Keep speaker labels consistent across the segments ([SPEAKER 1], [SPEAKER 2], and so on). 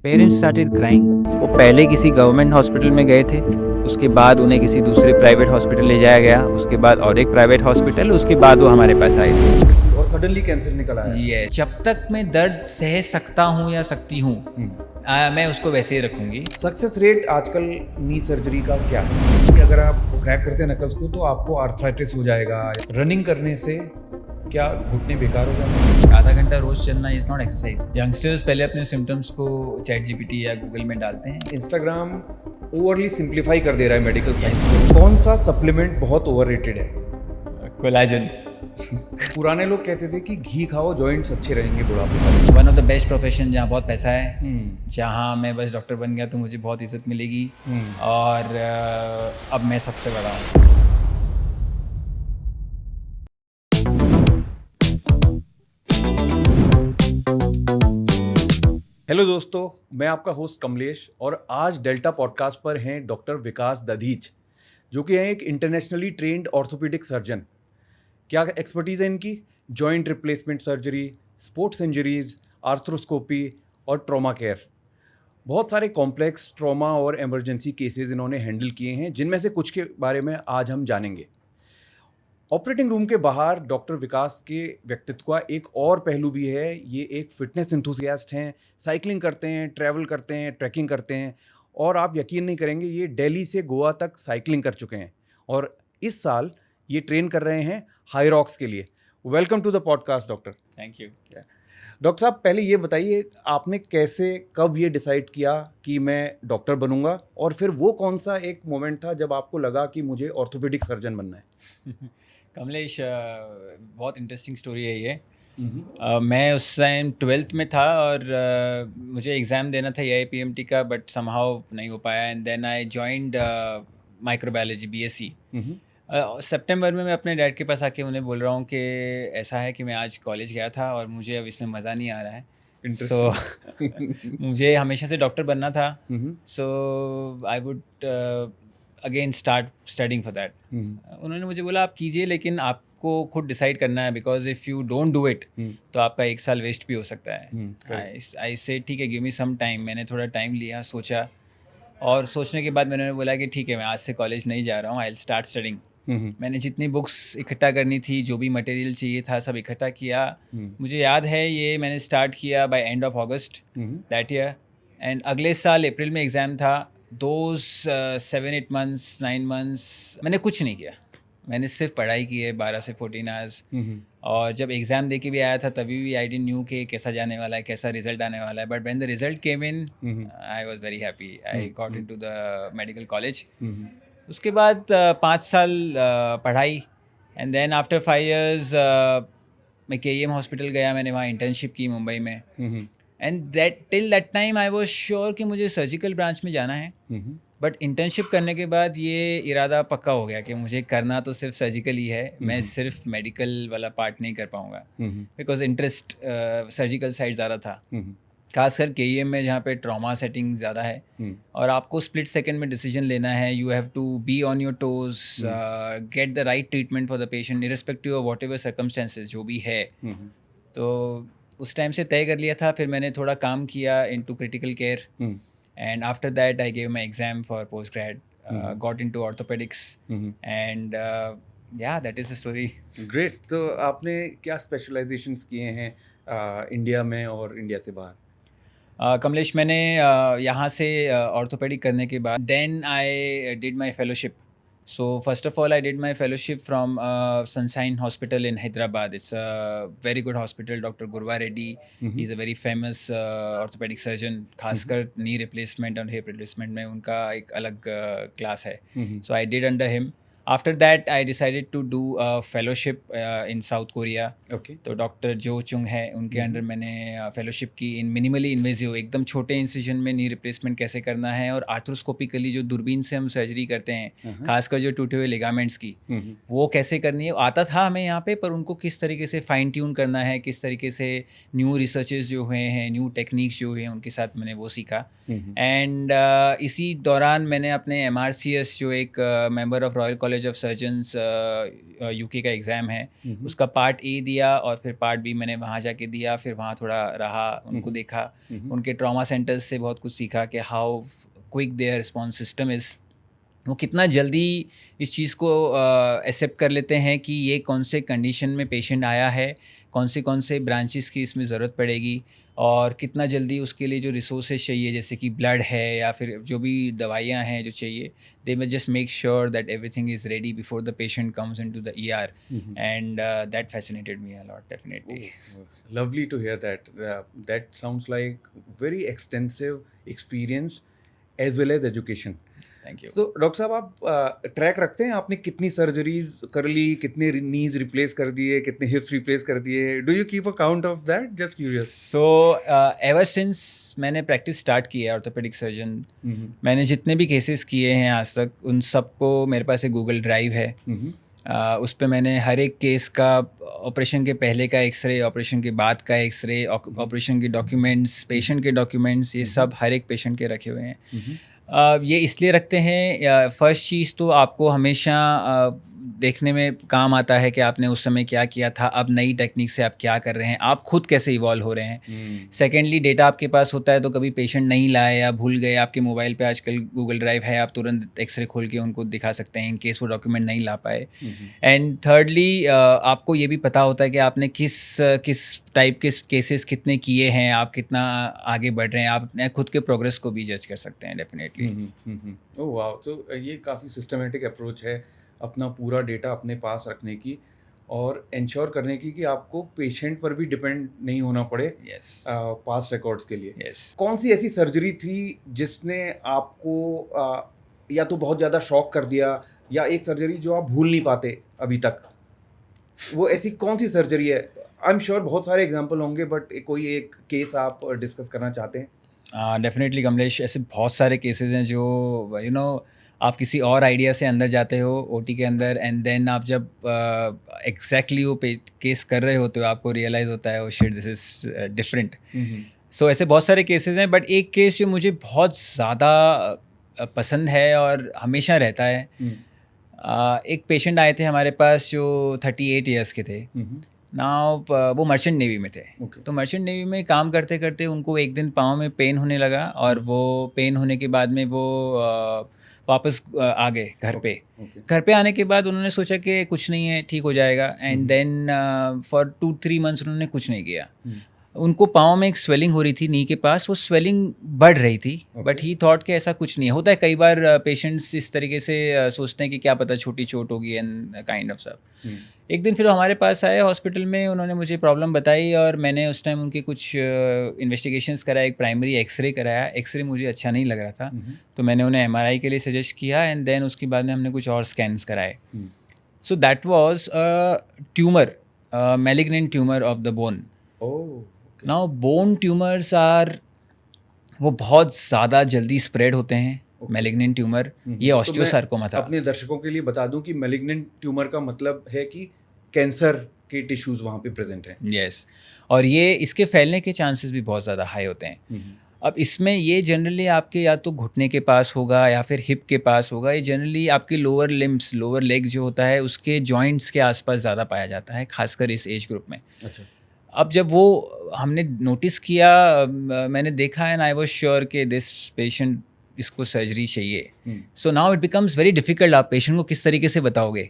[SPEAKER 1] Parents started crying. वो पहले किसी गवर्नमेंट हॉस्पिटल में गए थे, उसके बाद उन्हें किसी दूसरे प्राइवेट हॉस्पिटल ले जाया गया, उसके बाद और एक प्राइवेट हॉस्पिटल, उसके बाद वो हमारे पास आए थे।
[SPEAKER 2] और सडनली कैंसर निकल आया।
[SPEAKER 1] ये जब तक मैं दर्द सह सकता हूँ या सकती हूँ, मैं उसको वैसे ही रखूँगी।
[SPEAKER 2] सक्सेस रेट आजकल नी सर्जरी का क्या है? कि अगर आप क्रैक करते हैं नकल्स को तो आपको आर्थराइटिस हो जाएगा। रनिंग करने से क्या घुटने बेकार हो जाते हैं?
[SPEAKER 1] आधा घंटा रोज चलना इज नॉट एक्सरसाइज। यंगस्टर्स पहले अपने सिम्टम्स को चैट जीपीटी या गूगल में डालते हैं।
[SPEAKER 2] इंस्टाग्राम ओवरली सिंप्लीफाई कर दे रहा है मेडिकल साइंस। कौन सा सप्लीमेंट बहुत ओवररेटेड है?
[SPEAKER 1] कोलाजन।
[SPEAKER 2] पुराने लोग कहते थे कि घी खाओ, जॉइंट्स अच्छे रहेंगे बुढ़ापे में।
[SPEAKER 1] One of the best profession जहाँ बहुत पैसा है, जहाँ मैं बस डॉक्टर बन गया तो मुझे बहुत इज्जत मिलेगी, और अब मैं सबसे बड़ा हूँ।
[SPEAKER 2] हेलो दोस्तों, मैं आपका होस्ट कमलेश और आज डेल्टा पॉडकास्ट पर हैं डॉक्टर विकास दधीच, जो कि हैं एक इंटरनेशनली ट्रेंड ऑर्थोपेडिक सर्जन। क्या एक्सपर्टीज़ है इनकी? Joint replacement surgery, sports injuries, arthroscopy और ट्रॉमा केयर। बहुत सारे कॉम्प्लेक्स ट्रॉमा और इमरजेंसी केसेस इन्होंने हैंडल किए हैं, जिनमें से कुछ के बारे में आज हम जानेंगे। ऑपरेटिंग रूम के बाहर डॉक्टर विकास के व्यक्तित्व का एक और पहलू भी है। ये एक फिटनेस एंथुसियास्ट हैं, साइकिलिंग करते हैं, ट्रैवल करते हैं, ट्रैकिंग करते हैं, और आप यकीन नहीं करेंगे, ये दिल्ली से गोवा तक साइकिलिंग कर चुके हैं और इस साल ये ट्रेन कर रहे हैं हाई रॉक्स के लिए। Welcome to the podcast doctor.
[SPEAKER 1] Thank you.
[SPEAKER 2] Doctor साहब, पहले ये बताइए, आपने कैसे, कब ये डिसाइड किया कि मैं डॉक्टर बनूंगा, और फिर वो कौन सा एक मोमेंट था जब आपको लगा कि मुझे ऑर्थोपेडिक सर्जन बनना है?
[SPEAKER 1] कमलेश, बहुत इंटरेस्टिंग स्टोरी है ये। मैं उस टाइम 12th में था और मुझे एग्ज़ाम देना था AIPMT का, बट समहाउ नहीं हो पाया, and then I joined microbiology BSc। सितंबर में मैं अपने डैड के पास आके उन्हें बोल रहा हूँ कि ऐसा है कि मैं आज कॉलेज गया था और मुझे अब इसमें मज़ा नहीं आ रहा है, सो मुझे हमेशा से डॉक्टर बनना था, so I would again start studying for that. उन्होंने मुझे बोला आप कीजिए, लेकिन आपको खुद डिसाइड करना है, because if you don't do it तो आपका एक साल वेस्ट भी हो सकता है। आई से ठीक है, गिव मी सम टाइम। मैंने थोड़ा टाइम लिया, सोचा, और सोचने के बाद मैंने बोला कि ठीक है, मैं आज से कॉलेज नहीं जा रहा हूँ, आई विल स्टार्ट स्टडिंग। मैंने जितनी बुक्स इकट्ठा करनी थी, जो भी मटेरियल चाहिए था, सब इकट्ठा किया। मुझे याद है ये मैंने स्टार्ट किया by end of August that year, and अगले साल अप्रैल में एग्ज़ाम था। दोज 7-8 months 9 months मैंने कुछ नहीं किया, मैंने सिर्फ पढ़ाई की है 12 से 14 आवर्स। और जब एग्ज़ाम दे के भी आया था तभी भी आई डिडंट न्यू कि कैसा जाने वाला है, कैसा रिजल्ट आने वाला है, but when the result came in I was very happy. I got into the medical college. उसके बाद 5 साल पढ़ाई, एंड देन आफ्टर 5 years मैं KEM हॉस्पिटल गया, मैंने वहाँ इंटर्नशिप की मुंबई में, and that till that time I was sure कि मुझे सर्जिकल ब्रांच में जाना है। बट इंटर्नशिप करने के बाद ये इरादा पक्का हो गया कि मुझे करना तो सिर्फ सर्जिकल ही है, मैं सिर्फ मेडिकल वाला पार्ट नहीं कर पाऊँगा, बिकॉज इंटरेस्ट सर्जिकल साइड ज़्यादा था, खासकर KEM में जहाँ पे ट्रॉमा सेटिंग ज़्यादा है, और आपको स्प्लिट सेकंड में डिसीजन लेना है। You have to be on your toes, get the right treatment for the patient irrespective of whatever circumstances जो भी है। तो उस टाइम से तय कर लिया था। फिर मैंने थोड़ा काम किया into critical care, and after that I gave my exam for post grad, got into orthopaedics, and yeah that is the story.
[SPEAKER 2] Great. तो आपने क्या स्पेशलाइजेशंस किए हैं इंडिया में और इंडिया से बाहर?
[SPEAKER 1] कमलेश, मैंने यहाँ से ऑर्थोपेडिक करने के बाद then I did my fellowship. So first of all I did my fellowship from Sunshine hospital in Hyderabad. It's a very good hospital. Doctor Gurava Reddy is a very famous orthopaedic surgeon, खासकर knee replacement और hip replacement में उनका एक अलग class है। So I did under him. After that, I decided to do a fellowship in South Korea.
[SPEAKER 2] Okay.
[SPEAKER 1] तो doctor जो चुंग है उनके अंडर मैंने फेलोशिप की इन मिनिमली इन्वेजिव, एकदम छोटे इंसिजन में नी रिप्लेसमेंट कैसे करना है, और आर्थ्रोस्कोपिकली जो दूरबीन से हम सर्जरी करते हैं, खासकर जो टूटे हुए लिगामेंट्स की, वो कैसे करनी है। आता था हमें यहाँ पे, पर उनको किस तरीके से फाइन ट्यून करना है, किस तरीके से न्यू रिसर्चेस जो हुए हैं, न्यू टेक्निक्स जो हैं, उनके साथ मैंने वो सीखा। एंड इसी दौरान मैंने अपने MRCS, जो एक member of royal college college of surgeons UK का एग्ज़ाम है, उसका पार्ट ए दिया और फिर पार्ट बी मैंने वहाँ जाके दिया, फिर वहाँ थोड़ा रहा, उनको देखा, उनके ट्रॉमा सेंटर्स से बहुत कुछ सीखा कि how quick there response system is, वो कितना जल्दी इस चीज़ को एक्सेप्ट कर लेते हैं कि ये कौन से कंडीशन में पेशेंट आया है, कौन से ब्रांचेस की इसमें ज़रूरत पड़ेगी, और कितना जल्दी उसके लिए जो रिसोर्सेज चाहिए जैसे कि ब्लड है या फिर जो भी दवाइयाँ हैं जो चाहिए, they will just make sure that everything is ready before the patient comes into the ER, and that fascinated me a lot definitely.
[SPEAKER 2] Lovely to hear that. That sounds like very extensive experience as well as education.
[SPEAKER 1] Thank you.
[SPEAKER 2] So, doctor साहब आप track रखते हैं आपने कितनी surgeries कर ली, कितने नीज replace कर दिए, कितने हिप्स रिप्लेस कर दिए? Do you keep a count of that? Just curious.
[SPEAKER 1] So ever since मैंने प्रैक्टिस स्टार्ट की है ऑर्थोपेडिक सर्जन, मैंने जितने भी केसेस किए हैं आज तक, उन सबको मेरे पास एक गूगल ड्राइव है. उस पे मैंने हर एक केस का, ऑपरेशन के पहले का एक्सरे, ऑपरेशन के बाद का एक्सरे, ऑपरेशन के डॉक्यूमेंट्स, पेशेंट के डॉक्यूमेंट्स, ये सब हर एक पेशेंट के रखे हुए हैं. ये इसलिए रखते हैं, फर्स्ट चीज़ तो आपको हमेशा देखने में काम आता है कि आपने उस समय क्या किया था, अब नई टेक्निक से आप क्या कर रहे हैं, आप खुद कैसे इवॉल्व हो रहे हैं. सेकेंडली, डेटा आपके पास होता है तो कभी पेशेंट नहीं लाए या भूल गए, आपके मोबाइल पे आजकल गूगल ड्राइव है, आप तुरंत एक्सरे खोल के उनको दिखा सकते हैं इन केस वो डॉक्यूमेंट नहीं ला पाए. एंड थर्डली, आपको ये भी पता होता है कि आपने किस टाइप के केसेस कितने किए हैं, आप कितना आगे बढ़ रहे हैं, आप अपने खुद के प्रोग्रेस को भी जज कर सकते हैं डेफिनेटली.
[SPEAKER 2] ओह वाह, तो ये काफ़ी सिस्टमेटिक अप्रोच है अपना पूरा डेटा अपने पास रखने की और इंश्योर करने की कि आपको पेशेंट पर भी डिपेंड नहीं होना पड़े पास रिकॉर्ड्स के लिए. कौन सी ऐसी सर्जरी थी जिसने आपको या तो बहुत ज़्यादा शॉक कर दिया, या एक सर्जरी जो आप भूल नहीं पाते अभी तक, वो ऐसी कौन सी सर्जरी है? आई एम श्योर बहुत सारे एग्जाम्पल होंगे, बट कोई एक केस आप डिस्कस करना चाहते हैं?
[SPEAKER 1] डेफिनेटली कमलेश, ऐसे बहुत सारे केसेस हैं जो आप किसी और आइडिया से अंदर जाते हो ओटी के अंदर, एंड देन आप जब एग्जैक्टली वो केस कर रहे होते हो, आपको रियलाइज़ होता है oh shit, this is different. So ऐसे बहुत सारे केसेस हैं, बट एक केस जो मुझे बहुत ज़्यादा पसंद है और हमेशा रहता है, एक पेशेंट आए थे हमारे पास जो 38 ईयर्स के थे. वो मर्चेंट नेवी में थे. तो मर्चेंट नेवी में काम करते करते उनको एक दिन पाँव में पेन होने लगा, और वो पेन होने के बाद में वो वापस आ गए घर पे. घर पे आने के बाद उन्होंने सोचा कि कुछ नहीं है, ठीक हो जाएगा, एंड देन फॉर 2-3 मंथ्स उन्होंने कुछ नहीं किया. उनको पाँव में एक स्वेलिंग हो रही थी, नी के पास, वो स्वेलिंग बढ़ रही थी, बट ही थॉट कि ऐसा कुछ नहीं है. होता है कई बार पेशेंट्स इस तरीके से सोचते हैं कि क्या पता छोटी चोट होगी एंड काइंड ऑफ सब. एक दिन फिर हमारे पास आए हॉस्पिटल में, उन्होंने मुझे प्रॉब्लम बताई और मैंने उस टाइम उनके कुछ इन्वेस्टिगेशंस कराया, एक प्राइमरी एक्सरे कराया. एक्सरे मुझे अच्छा नहीं लग रहा था, तो मैंने उन्हें MRI के लिए सजेस्ट किया, एंड देन उसके बाद में हमने कुछ और स्कैन्स कराए. So that was tumour, malignant tumour of the bone. Now bone tumours वो बहुत ज़्यादा जल्दी स्प्रेड होते हैं. मैलिग्नेंट ट्यूमर, ये ऑस्टियोसार्कोमा था.
[SPEAKER 2] अपने दर्शकों के लिए बता दूं कि मैलिग्नेंट ट्यूमर का मतलब है कि कैंसर के टिश्यूज वहाँ पे प्रेजेंट हैं.
[SPEAKER 1] यस, और ये इसके फैलने के चांसेस भी बहुत ज़्यादा हाई होते हैं. अब इसमें ये जनरली आपके या तो घुटने के पास होगा या फिर हिप के पास होगा. ये जनरली आपके लोअर लिम्स, लोअर लेग जो होता है, उसके जॉइंट्स के आसपास ज़्यादा पाया जाता है, खासकर इस एज ग्रुप में.
[SPEAKER 2] अच्छा.
[SPEAKER 1] अब जब वो हमने नोटिस किया, मैंने देखा, एंड आई वाज श्योर कि दिस पेशेंट, इसको सर्जरी चाहिए. So now it becomes very difficult. आप पेशेंट को किस तरीके से बताओगे,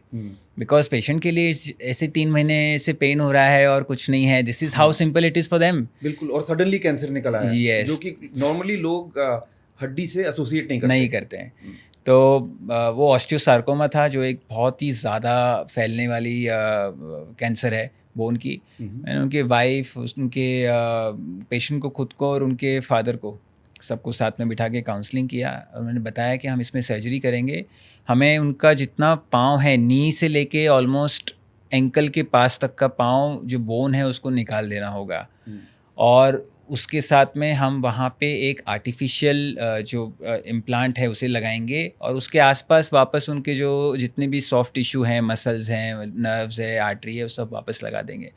[SPEAKER 1] बिकॉज पेशेंट के लिए ऐसे 3 महीने से पेन हो रहा है और कुछ नहीं है. This is how simple it is for them.
[SPEAKER 2] बिल्कुल, और सडनली कैंसर निकल आया.
[SPEAKER 1] Yes.
[SPEAKER 2] जो कि नॉर्मली लोग हड्डी से एसोसिएट नहीं करते
[SPEAKER 1] हैं. तो वो ऑस्टियोसार्कोमा था, जो एक बहुत ही ज़्यादा फैलने वाली कैंसर है बोन की. मैंने उनके वाइफ, उनके पेशेंट को, खुद को और उनके फादर को, सबको साथ में बिठा के काउंसलिंग किया. उन्होंने बताया कि हम इसमें सर्जरी करेंगे, हमें उनका जितना पाँव है, नी से लेके ऑलमोस्ट एंकल के पास तक का पाँव जो बोन है उसको निकाल देना होगा. और उसके साथ में हम वहाँ पे एक आर्टिफिशियल जो इम्प्लांट है उसे लगाएंगे, और उसके आसपास वापस उनके जो जितने भी सॉफ्ट टिश्यू हैं, मसल्स हैं, नर्व्स है, आर्टरी है, वो सब वापस लगा देंगे.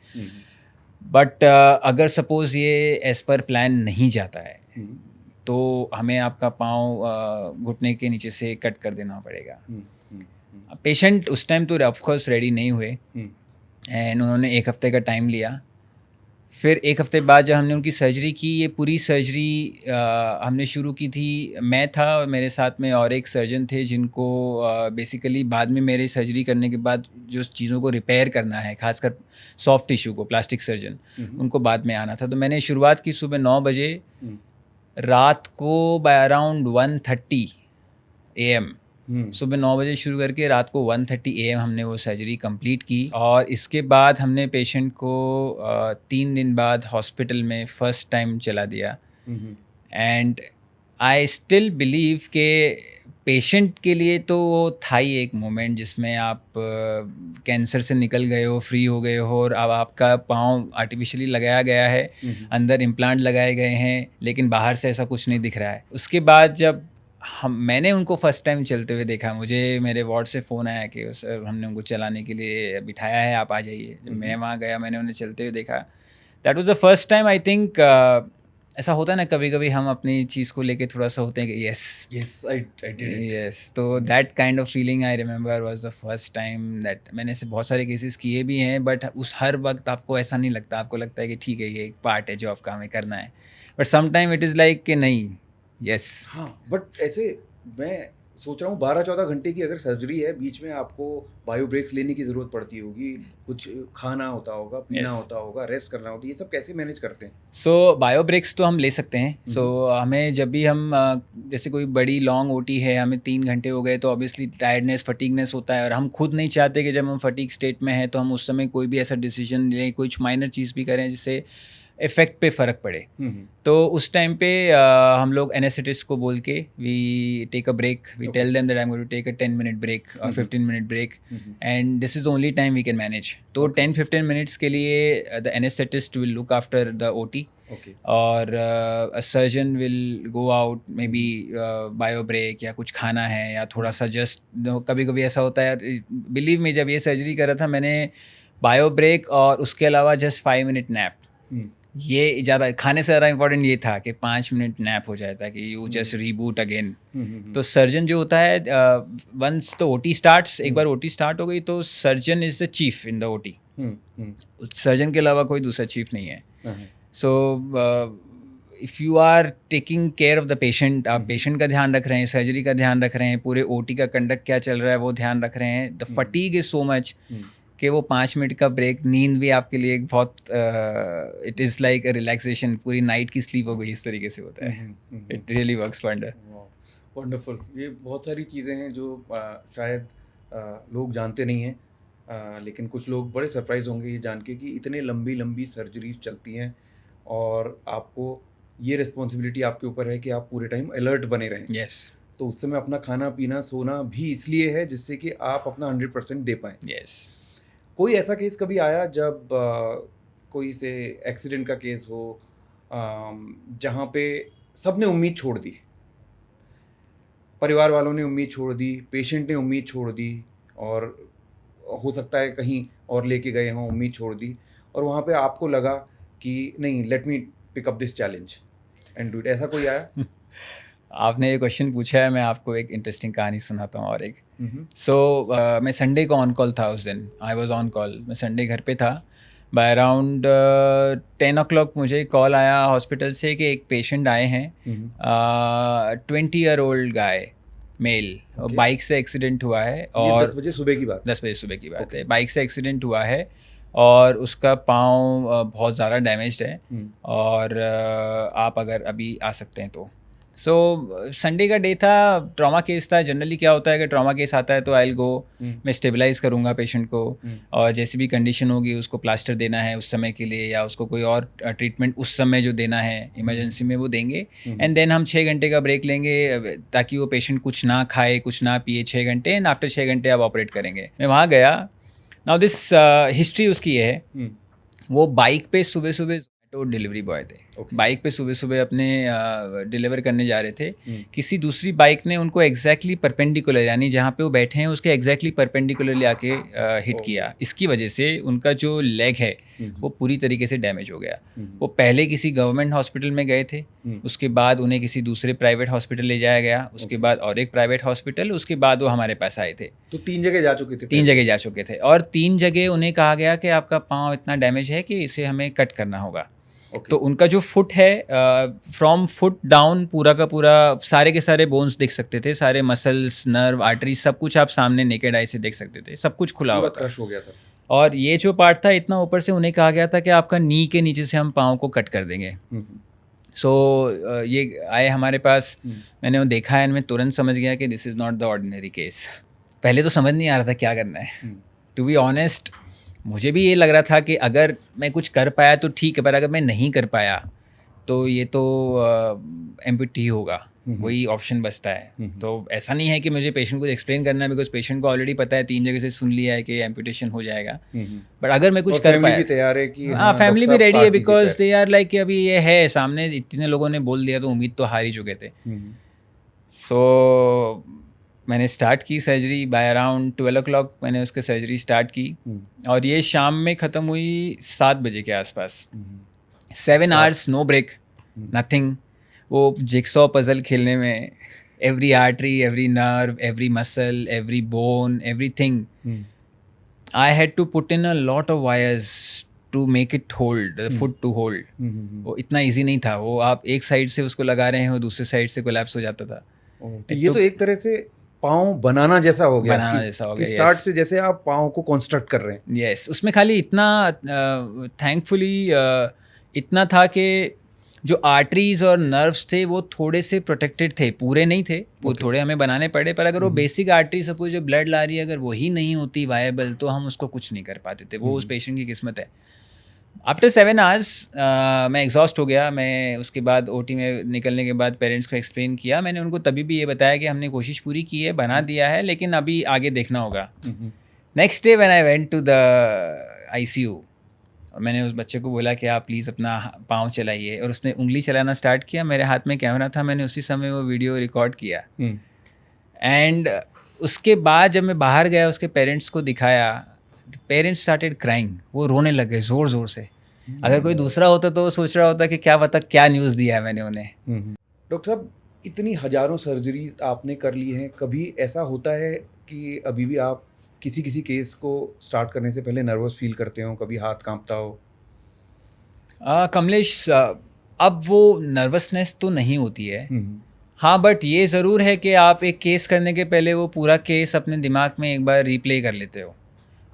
[SPEAKER 1] बट अगर सपोज़ ये एज़ पर प्लान नहीं जाता है, तो हमें आपका पाँव घुटने के नीचे से कट कर देना पड़ेगा. अब पेशेंट उस टाइम तो ऑफ कोर्स रेडी नहीं हुए
[SPEAKER 2] हम्म,
[SPEAKER 1] एंड उन्होंने 1 हफ्ते का टाइम लिया. फिर 1 हफ्ते बाद जब हमने उनकी सर्जरी की, ये पूरी सर्जरी हमने शुरू की थी. मैं था और मेरे साथ में और एक सर्जन थे जिनको बेसिकली बाद में मेरे सर्जरी करने के बाद जो चीज़ों को रिपेयर करना है, खासकर सॉफ्ट टिश्यू को, प्लास्टिक सर्जन, उनको बाद में आना था. तो मैंने शुरुआत की सुबह 9 बजे, रात को बाय अराउंड 1:30 AM, सुबह 9 बजे शुरू करके रात को 1:30 AM हमने वो सर्जरी कंप्लीट की. और इसके बाद हमने पेशेंट को 3 दिन बाद हॉस्पिटल में फ़र्स्ट टाइम चला दिया. एंड आई स्टिल बिलीव के पेशेंट के लिए तो वो था ही एक मोमेंट जिसमें आप कैंसर से निकल गए हो, फ्री हो गए हो, और अब आपका पाँव आर्टिफिशियली लगाया गया है, अंदर इम्प्लांट लगाए गए हैं, लेकिन बाहर से ऐसा कुछ नहीं दिख रहा है. उसके बाद जब मैंने उनको फर्स्ट टाइम चलते हुए देखा, मुझे मेरे वार्ड से फ़ोन आया कि सर हमने उनको चलाने के लिए बिठाया है, आप आ जाइए. जब मैं वहाँ गया, मैंने उन्हें चलते हुए देखा. That was the first time I think. ऐसा होता है ना कभी कभी, हम अपनी चीज़ को लेके थोड़ा सा होते हैं कि
[SPEAKER 2] आई डिड इट.
[SPEAKER 1] यस. तो that kind of feeling I remember was the first time that. मैंने ऐसे बहुत सारे केसेस किए भी हैं, बट उस हर वक्त आपको ऐसा नहीं लगता. आपको लगता है कि ठीक है, ये एक पार्ट है जो आपका हमें करना है. But some time it is like कि नहीं. यस.
[SPEAKER 2] हाँ, बट ऐसे मैं सोच रहा हूँ 12-14 घंटे की अगर सर्जरी है, बीच में आपको बायो ब्रेक्स लेने की ज़रूरत पड़ती होगी, कुछ खाना होता होगा, पीना होता होगा, रेस्ट करना होता है, ये सब कैसे मैनेज करते हैं?
[SPEAKER 1] सो बायो ब्रेक्स तो हम ले सकते हैं. सो हमें जब भी हम जैसे कोई बड़ी लॉन्ग ओटी है, हमें 3 घंटे हो गए, तो ऑब्वियसली टायर्डनेस, फटीगनेस होता है, और हम खुद नहीं चाहते कि जब हम फटीग स्टेट में हैं तो हम उस समय कोई भी ऐसा डिसीजन लें, कुछ माइनर चीज़ भी करें जिससे इफ़ेक्ट पे फ़र्क पड़े. तो उस टाइम पे हम लोग एनेस्थेटिस्ट को बोल के we take a break. We tell them that I am going to take a 10-minute break और 15-minute break, and this is only time we can manage. तो 10-15 मिनट्स के लिए the anaesthetist will look after the OT, और a surgeon will go out, maybe bio break या कुछ खाना है या थोड़ा सा जस्ट. कभी कभी ऐसा होता है, बिलीव मी, जब ये सर्जरी करा था मैंने बायो ब्रेक और उसके अलावा जस्ट 5-minute नैप. ये ज़्यादा, खाने से ज़्यादा इंपॉर्टेंट ये था कि 5 मिनट नैप हो जाए ताकि यू जस्ट रीबूट अगेन. तो सर्जन जो होता है, वंस तो ओटी स्टार्ट्स, एक बार ओटी स्टार्ट हो गई तो surgeon is the chief in the OT. Surgeon के अलावा कोई दूसरा चीफ नहीं है. So if you are taking care of the patient, आप पेशेंट का ध्यान रख रहे हैं, सर्जरी का ध्यान रख रहे हैं, पूरे ओटी का कंडक्ट क्या चल रहा है वो ध्यान रख रहे हैं. The fatigue is so much कि वो 5 मिनट का ब्रेक, नींद भी आपके लिए एक बहुत, it is like a relaxation. पूरी नाइट की स्लीप हो गई, इस तरीके से होता है. It really works wonder.
[SPEAKER 2] Wonderful. ये बहुत सारी चीज़ें हैं जो शायद लोग जानते नहीं हैं, लेकिन कुछ लोग बड़े सरप्राइज होंगे ये जान के कि इतने लंबी लंबी सर्जरीज चलती हैं, और आपको ये रिस्पॉन्सिबिलिटी आपके ऊपर है कि आप पूरे टाइम अलर्ट बने रहें.
[SPEAKER 1] यस.
[SPEAKER 2] तो उस समय अपना खाना पीना सोना भी इसलिए है जिससे कि आप अपना 100% दे पाएँ.
[SPEAKER 1] यस.
[SPEAKER 2] कोई ऐसा केस कभी आया जब कोई से एक्सीडेंट का केस हो, जहाँ पे सब ने उम्मीद छोड़ दी, परिवार वालों ने उम्मीद छोड़ दी, पेशेंट ने उम्मीद छोड़ दी, और हो सकता है कहीं और लेके गए हों, उम्मीद छोड़ दी, और वहाँ पे आपको लगा कि नहीं, let me pick up this challenge and do it. ऐसा कोई आया?
[SPEAKER 1] आपने ये क्वेश्चन पूछा है, मैं आपको एक इंटरेस्टिंग कहानी सुनाता हूँ और एक. सो मैं संडे को ऑन कॉल था उस दिन. I was on call. मैं संडे घर पे था. बाय अराउंड 10 o'clock मुझे कॉल आया हॉस्पिटल से कि एक पेशेंट आए हैं, 20-year-old गाय, मेल, बाइक से एक्सीडेंट हुआ है. और
[SPEAKER 2] 10 बजे सुबह की बात?
[SPEAKER 1] 10 बजे सुबह की बात है. बाइक से एक्सीडेंट हुआ है और उसका पाँव बहुत ज़्यादा डैमेज्ड है, और आप अगर अभी आ सकते हैं तो. सो संडे का डे था, ट्रॉमा केस था. जनरली क्या होता है कि ट्रॉमा केस आता है तो आई विल गो, मैं स्टेबलाइज़ करूँगा पेशेंट को, और जैसी भी कंडीशन होगी उसको प्लास्टर देना है उस समय के लिए, या उसको कोई और ट्रीटमेंट उस समय जो देना है इमरजेंसी में वो देंगे. एंड देन हम 6 घंटे का ब्रेक लेंगे ताकि वो पेशेंट कुछ ना खाए, कुछ ना पिए 6 घंटे, एंड आफ्टर 6 घंटे आप ऑपरेट करेंगे. मैं वहाँ गया. नाउ दिस हिस्ट्री उसकी ये है, वो बाइक पे सुबह सुबह तो डिलीवरी बॉय थे. बाइक पे सुबह सुबह अपने डिलीवर करने जा रहे थे। किसी दूसरी बाइक ने उनको एग्जैक्टली परपेंडिकुलर, यानी जहाँ पे वो बैठे हैं उसके एग्जैक्टली परपेंडिकुलरली आके हिट किया। इसकी वजह से उनका जो लेग है वो पूरी तरीके से डैमेज हो गया। वो पहले किसी गवर्नमेंट हॉस्पिटल में गए थे, उसके बाद उन्हें किसी दूसरे प्राइवेट हॉस्पिटल ले जाया गया, उसके बाद और एक प्राइवेट हॉस्पिटल, उसके बाद वो हमारे पास आए थे।
[SPEAKER 2] तो 3 जगह जा चुके थे?
[SPEAKER 1] 3 जगह जा चुके थे, और 3 जगह उन्हें कहा गया कि आपका पाँव इतना डैमेज है कि इसे हमें कट करना होगा। तो उनका जो फुट है, फ्रॉम फुट डाउन पूरा का पूरा सारे के सारे बोन्स दिख सकते थे, सारे मसल्स, नर्व, आर्टरी, सब कुछ आप सामने नेकेड आई से देख सकते थे, सब कुछ खुला हुआ था,
[SPEAKER 2] क्रश हो गया था।
[SPEAKER 1] और ये जो पार्ट था इतना ऊपर से, उन्हें कहा गया था कि आपका नी के नीचे से हम पाँव को कट कर देंगे। सो ये आए हमारे पास, मैंने वो देखा है, मैं तुरंत समझ गया कि this is not the ordinary case. पहले तो समझ नहीं आ रहा था क्या करना है, टू बी ऑनेस्ट। मुझे भी ये लग रहा था कि अगर मैं कुछ कर पाया तो ठीक है, पर अगर मैं नहीं कर पाया तो ये तो एम्पुटी होगा, वही ऑप्शन बचता है। तो ऐसा नहीं है कि मुझे पेशेंट को एक्सप्लेन करना है, बिकॉज पेशेंट को ऑलरेडी पता है, 3 जगह से सुन लिया है कि एम्पुटेशन हो जाएगा। बट अगर मैं कुछ कर पाया,
[SPEAKER 2] भी तैयार है कि
[SPEAKER 1] हाँ, फैमिली भी रेडी है, बिकॉज दे आर लाइक कि अभी ये है सामने, इतने लोगों ने बोल दिया तो उम्मीद तो हार ही चुके थे। सो मैंने स्टार्ट की सर्जरी, बाय अराउंड 12 o'clock मैंने उसकी सर्जरी स्टार्ट की, और ये शाम में ख़त्म हुई 7 बजे के आसपास। 7 hours, नो ब्रेक, नथिंग। वो जिक्सॉ पजल खेलने में every artery, every nerve, every muscle, every bone, everything, I had to put in a lot of wires to make it hold, the foot to hold. वो इतना easy नहीं था, वो आप एक साइड से उसको लगा रहे हैं, वो दूसरे साइड से कोलैप्स हो जाता था।
[SPEAKER 2] तो ये तो एक तरह से पाँव बनाना जैसा हो गया, स्टार्ट
[SPEAKER 1] yes.
[SPEAKER 2] से जैसे आप पाँव को कंस्ट्रक्ट कर रहे हैं।
[SPEAKER 1] यस, उसमें खाली इतना थैंकफुली इतना था कि जो आर्टरीज और नर्व्स थे वो थोड़े से प्रोटेक्टेड थे, पूरे नहीं थे, वो थोड़े हमें बनाने पड़े। पर अगर वो बेसिक आर्टरी सपोज जो ब्लड ला रही है, अगर वही नहीं होती वायबल, तो हम उसको कुछ नहीं कर पाते थे। वो उस पेशेंट की किस्मत है। आफ्टर 7 hours मैं एग्जॉस्ट हो गया। मैं उसके बाद ओटी में निकलने के बाद पेरेंट्स को एक्सप्लेन किया। मैंने उनको तभी भी ये बताया कि हमने कोशिश पूरी की है, बना दिया है, लेकिन अभी आगे देखना होगा। Next day when I went to the ICU, मैंने उस बच्चे को बोला कि आप प्लीज़ अपना पाँव चलाइए, और उसने उंगली चलाना स्टार्ट किया। मेरे हाथ में कैमरा था, मैंने उसी समय वो वीडियो रिकॉर्ड किया। एंड उसके बाद जब मैं बाहर गया, उसके पेरेंट्स को दिखाया, पेरेंट्स स्टार्टेड क्राइंग। वो रोने लगे ज़ोर ज़ोर से। अगर कोई दूसरा होता तो वो सोच रहा होता कि क्या पता क्या न्यूज़ दिया है मैंने उन्हें।
[SPEAKER 2] डॉक्टर साहब, इतनी हज़ारों सर्जरी आपने कर ली हैं, कभी ऐसा होता है कि अभी भी आप किसी केस को स्टार्ट करने से पहले नर्वस फील करते हो, कभी हाथ कांपता हो?
[SPEAKER 1] कमलेश, अब वो नर्वसनेस तो नहीं होती है, हाँ, बट ये ज़रूर है कि आप एक केस करने के पहले वो पूरा केस अपने दिमाग में एक बार रिप्ले कर लेते हो।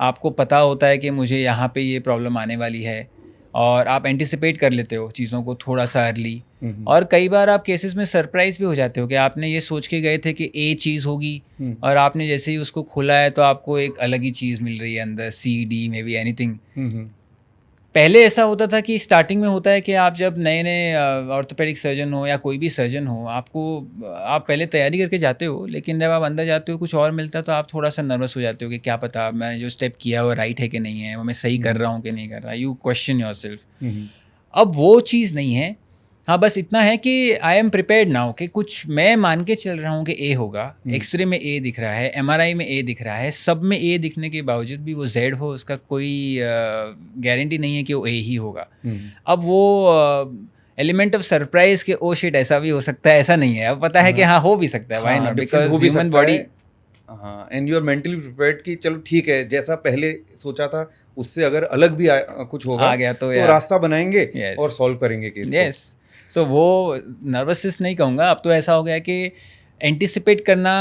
[SPEAKER 1] आपको पता होता है कि मुझे यहाँ पे ये प्रॉब्लम आने वाली है, और आप एंटिसिपेट कर लेते हो चीज़ों को थोड़ा सा अर्ली। और कई बार आप केसेस में सरप्राइज भी हो जाते हो कि आपने ये सोच के गए थे कि A चीज़ होगी, और आपने जैसे ही उसको खोला है तो आपको एक अलग ही चीज़ मिल रही है अंदर, C, D, may be anything. पहले ऐसा होता था कि स्टार्टिंग में होता है कि आप जब नए नए ऑर्थोपेडिक सर्जन हो या कोई भी सर्जन हो, आप पहले तैयारी करके जाते हो, लेकिन जब आप अंदर जाते हो कुछ और मिलता है तो आप थोड़ा सा नर्वस हो जाते हो कि क्या पता मैंने जो स्टेप किया वो राइट है कि नहीं है, वो मैं सही कर रहा हूँ कि नहीं कर रहा। You question yourself. अब वो चीज़ नहीं है। हाँ, बस इतना है कि आई एम प्रिपेयर्ड नाउ कि कुछ मैं मान के चल रहा हूँ कि A होगा। एक्सरे में A दिख रहा है, MRI में A दिख रहा है, सब में A दिखने के बावजूद भी वो Z हो, उसका कोई गारंटी नहीं है कि वो A ही होगा। अब वो एलिमेंट ऑफ सरप्राइज के ओ शिट ऐसा भी हो सकता है, ऐसा नहीं है। अब पता है कि हाँ हो भी सकता है, why not, because human body.
[SPEAKER 2] हाँ, and you are mentally prepared कि चलो ठीक है, जैसा पहले सोचा था उससे अगर अलग भी कुछ होगा
[SPEAKER 1] आ गया तो
[SPEAKER 2] रास्ता बनाएंगे और सॉल्व करेंगे केस को।
[SPEAKER 1] यस, सो वो नर्वसनेस नहीं कहूँगा, अब तो ऐसा हो गया कि एंटिसिपेट करना,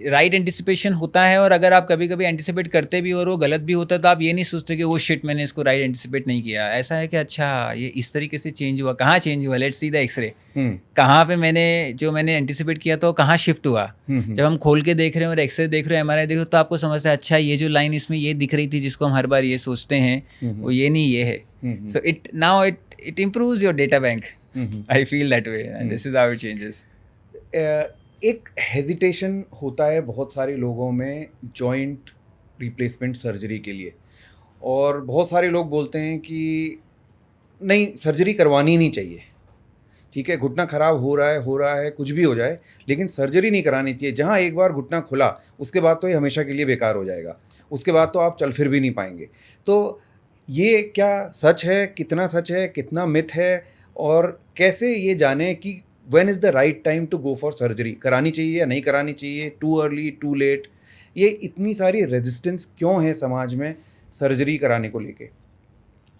[SPEAKER 1] राइट एंटिसिपेशन होता है। और अगर आप कभी कभी एंटिसिपेट करते भी और वो गलत भी होता है तो आप ये नहीं सोचते कि वो शिट मैंने इसको राइट एंटिसिपेट नहीं किया। ऐसा है कि अच्छा ये इस तरीके से चेंज हुआ, कहाँ चेंज हुआ, लेट्स सी द एक्सरे, कहाँ पे मैंने एंटिसिपेट किया तो कहाँ शिफ्ट हुआ। जब हम खोल के देख रहे हैं और एक्सरे देख रहे हैं, MRI देख रहे हो, तो आपको समझता है अच्छा ये जो लाइन इसमें ये दिख रही थी जिसको हम हर बार ये सोचते हैं, वो ये नहीं, ये है। So it improves your data bank. I feel that way, and this is how it changes.
[SPEAKER 2] एक हेजिटेशन होता है बहुत सारे लोगों में जॉइंट रिप्लेसमेंट सर्जरी के लिए, और बहुत सारे लोग बोलते हैं कि नहीं सर्जरी करवानी नहीं चाहिए, ठीक है, घुटना खराब हो रहा है, कुछ भी हो जाए, लेकिन सर्जरी नहीं करानी चाहिए। जहाँ एक बार घुटना खुला, उसके बाद तो ये हमेशा के लिए बेकार हो जाएगा, उसके बाद तो आप चल फिर भी नहीं पाएंगे। तो ये क्या सच है, कितना सच है, कितना मिथ है, और कैसे ये जाने कि when is the right time to go for surgery, करानी चाहिए या नहीं करानी चाहिए, टू अर्ली टू लेट, ये इतनी सारी रेजिस्टेंस क्यों है समाज में सर्जरी कराने को लेके?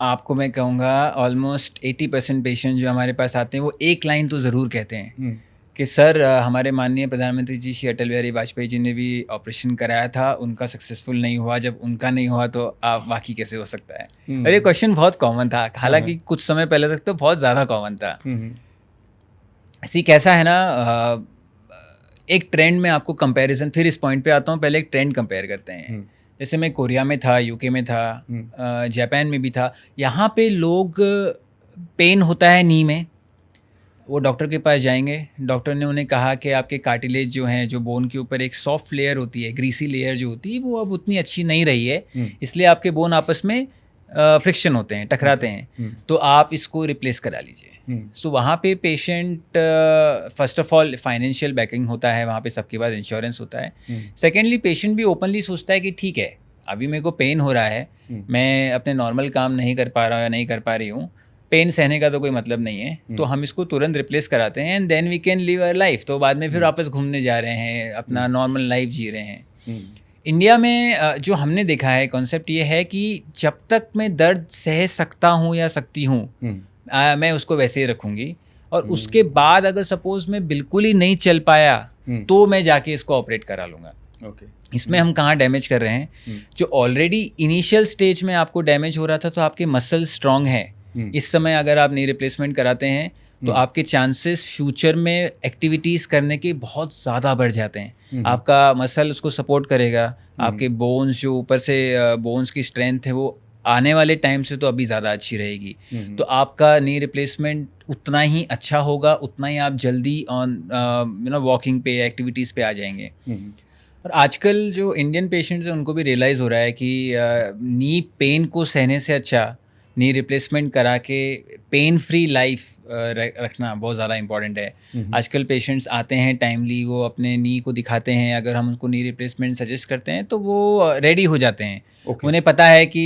[SPEAKER 1] आपको मैं कहूँगा ऑलमोस्ट 80% पेशेंट जो हमारे पास आते हैं वो एक लाइन तो ज़रूर कहते हैं कि सर हमारे माननीय प्रधानमंत्री जी श्री अटल बिहारी वाजपेयी जी ने भी ऑपरेशन कराया था, उनका सक्सेसफुल नहीं हुआ, जब उनका नहीं हुआ तो आप बाकी कैसे हो सकता है। और ये क्वेश्चन बहुत कॉमन था, हालांकि कुछ समय पहले तक तो बहुत ज़्यादा कॉमन था। ऐसी कैसा है ना, एक ट्रेंड में आपको कंपैरिजन, फिर इस पॉइंट पे आता हूँ, पहले एक ट्रेंड कंपेयर करते हैं। जैसे मैं कोरिया में था, यूके में था, जापान में भी था, यहाँ पे लोग पेन होता है नी में, वो डॉक्टर के पास जाएंगे, डॉक्टर ने उन्हें कहा कि आपके कार्टिलेज जो हैं, जो बोन के ऊपर एक सॉफ्ट लेयर होती है, ग्रीसी लेयर जो होती है, वो अब उतनी अच्छी नहीं रही है, इसलिए आपके बोन आपस में फ्रिक्शन होते हैं, टकराते हैं, तो आप इसको रिप्लेस करा लीजिए। सो वहाँ पे patient first of all financial backing होता है, वहाँ पे सबके पास इंश्योरेंस होता है। सेकेंडली पेशेंट भी ओपनली सोचता है कि ठीक है, अभी मेरे को पेन हो रहा है, मैं अपने नॉर्मल काम नहीं कर पा रहा या नहीं कर पा रही हूँ, पेन सहने का तो कोई मतलब नहीं है, तो हम इसको तुरंत रिप्लेस कराते हैं and then we can live our life. तो बाद में फिर वापस घूमने जा रहे हैं, अपना नॉर्मल लाइफ जी रहे हैं। इंडिया में जो हमने देखा है कॉन्सेप्ट ये है कि जब तक मैं दर्द सह सकता हूँ या सकती हूँ, मैं उसको वैसे ही रखूँगी, और उसके बाद अगर सपोज मैं बिल्कुल ही नहीं चल पाया तो मैं जाके इसको ऑपरेट करा लूँगा। इसमें हम कहाँ डैमेज कर रहे हैं, जो ऑलरेडी इनिशियल स्टेज में आपको डैमेज हो रहा था तो आपके मसल स्ट्रॉन्ग है, इस समय अगर आप नी रिप्लेसमेंट कराते हैं तो आपके चांसेस फ्यूचर में एक्टिविटीज़ करने के बहुत ज़्यादा बढ़ जाते हैं। आपका मसल उसको सपोर्ट करेगा, आपके बोन्स जो ऊपर से बोन्स की स्ट्रेंथ है वो आने वाले टाइम से तो अभी ज़्यादा अच्छी रहेगी, तो आपका नी रिप्लेसमेंट उतना ही अच्छा होगा, उतना ही आप जल्दी ऑन वॉकिंग पे, एक्टिविटीज़ पे आ जाएंगे। और आजकल जो इंडियन पेशेंट्स हैं उनको भी रियलाइज़ हो रहा है कि नी पेन को सहने से अच्छा नी रिप्लेसमेंट करा के पेन फ्री लाइफ रखना बहुत ज़्यादा इंपॉर्टेंट है। आजकल पेशेंट्स आते हैं टाइमली, वो अपने नी को दिखाते हैं, अगर हम उनको नी रिप्लेसमेंट सजेस्ट करते हैं तो वो रेडी हो जाते हैं। उन्हें पता है कि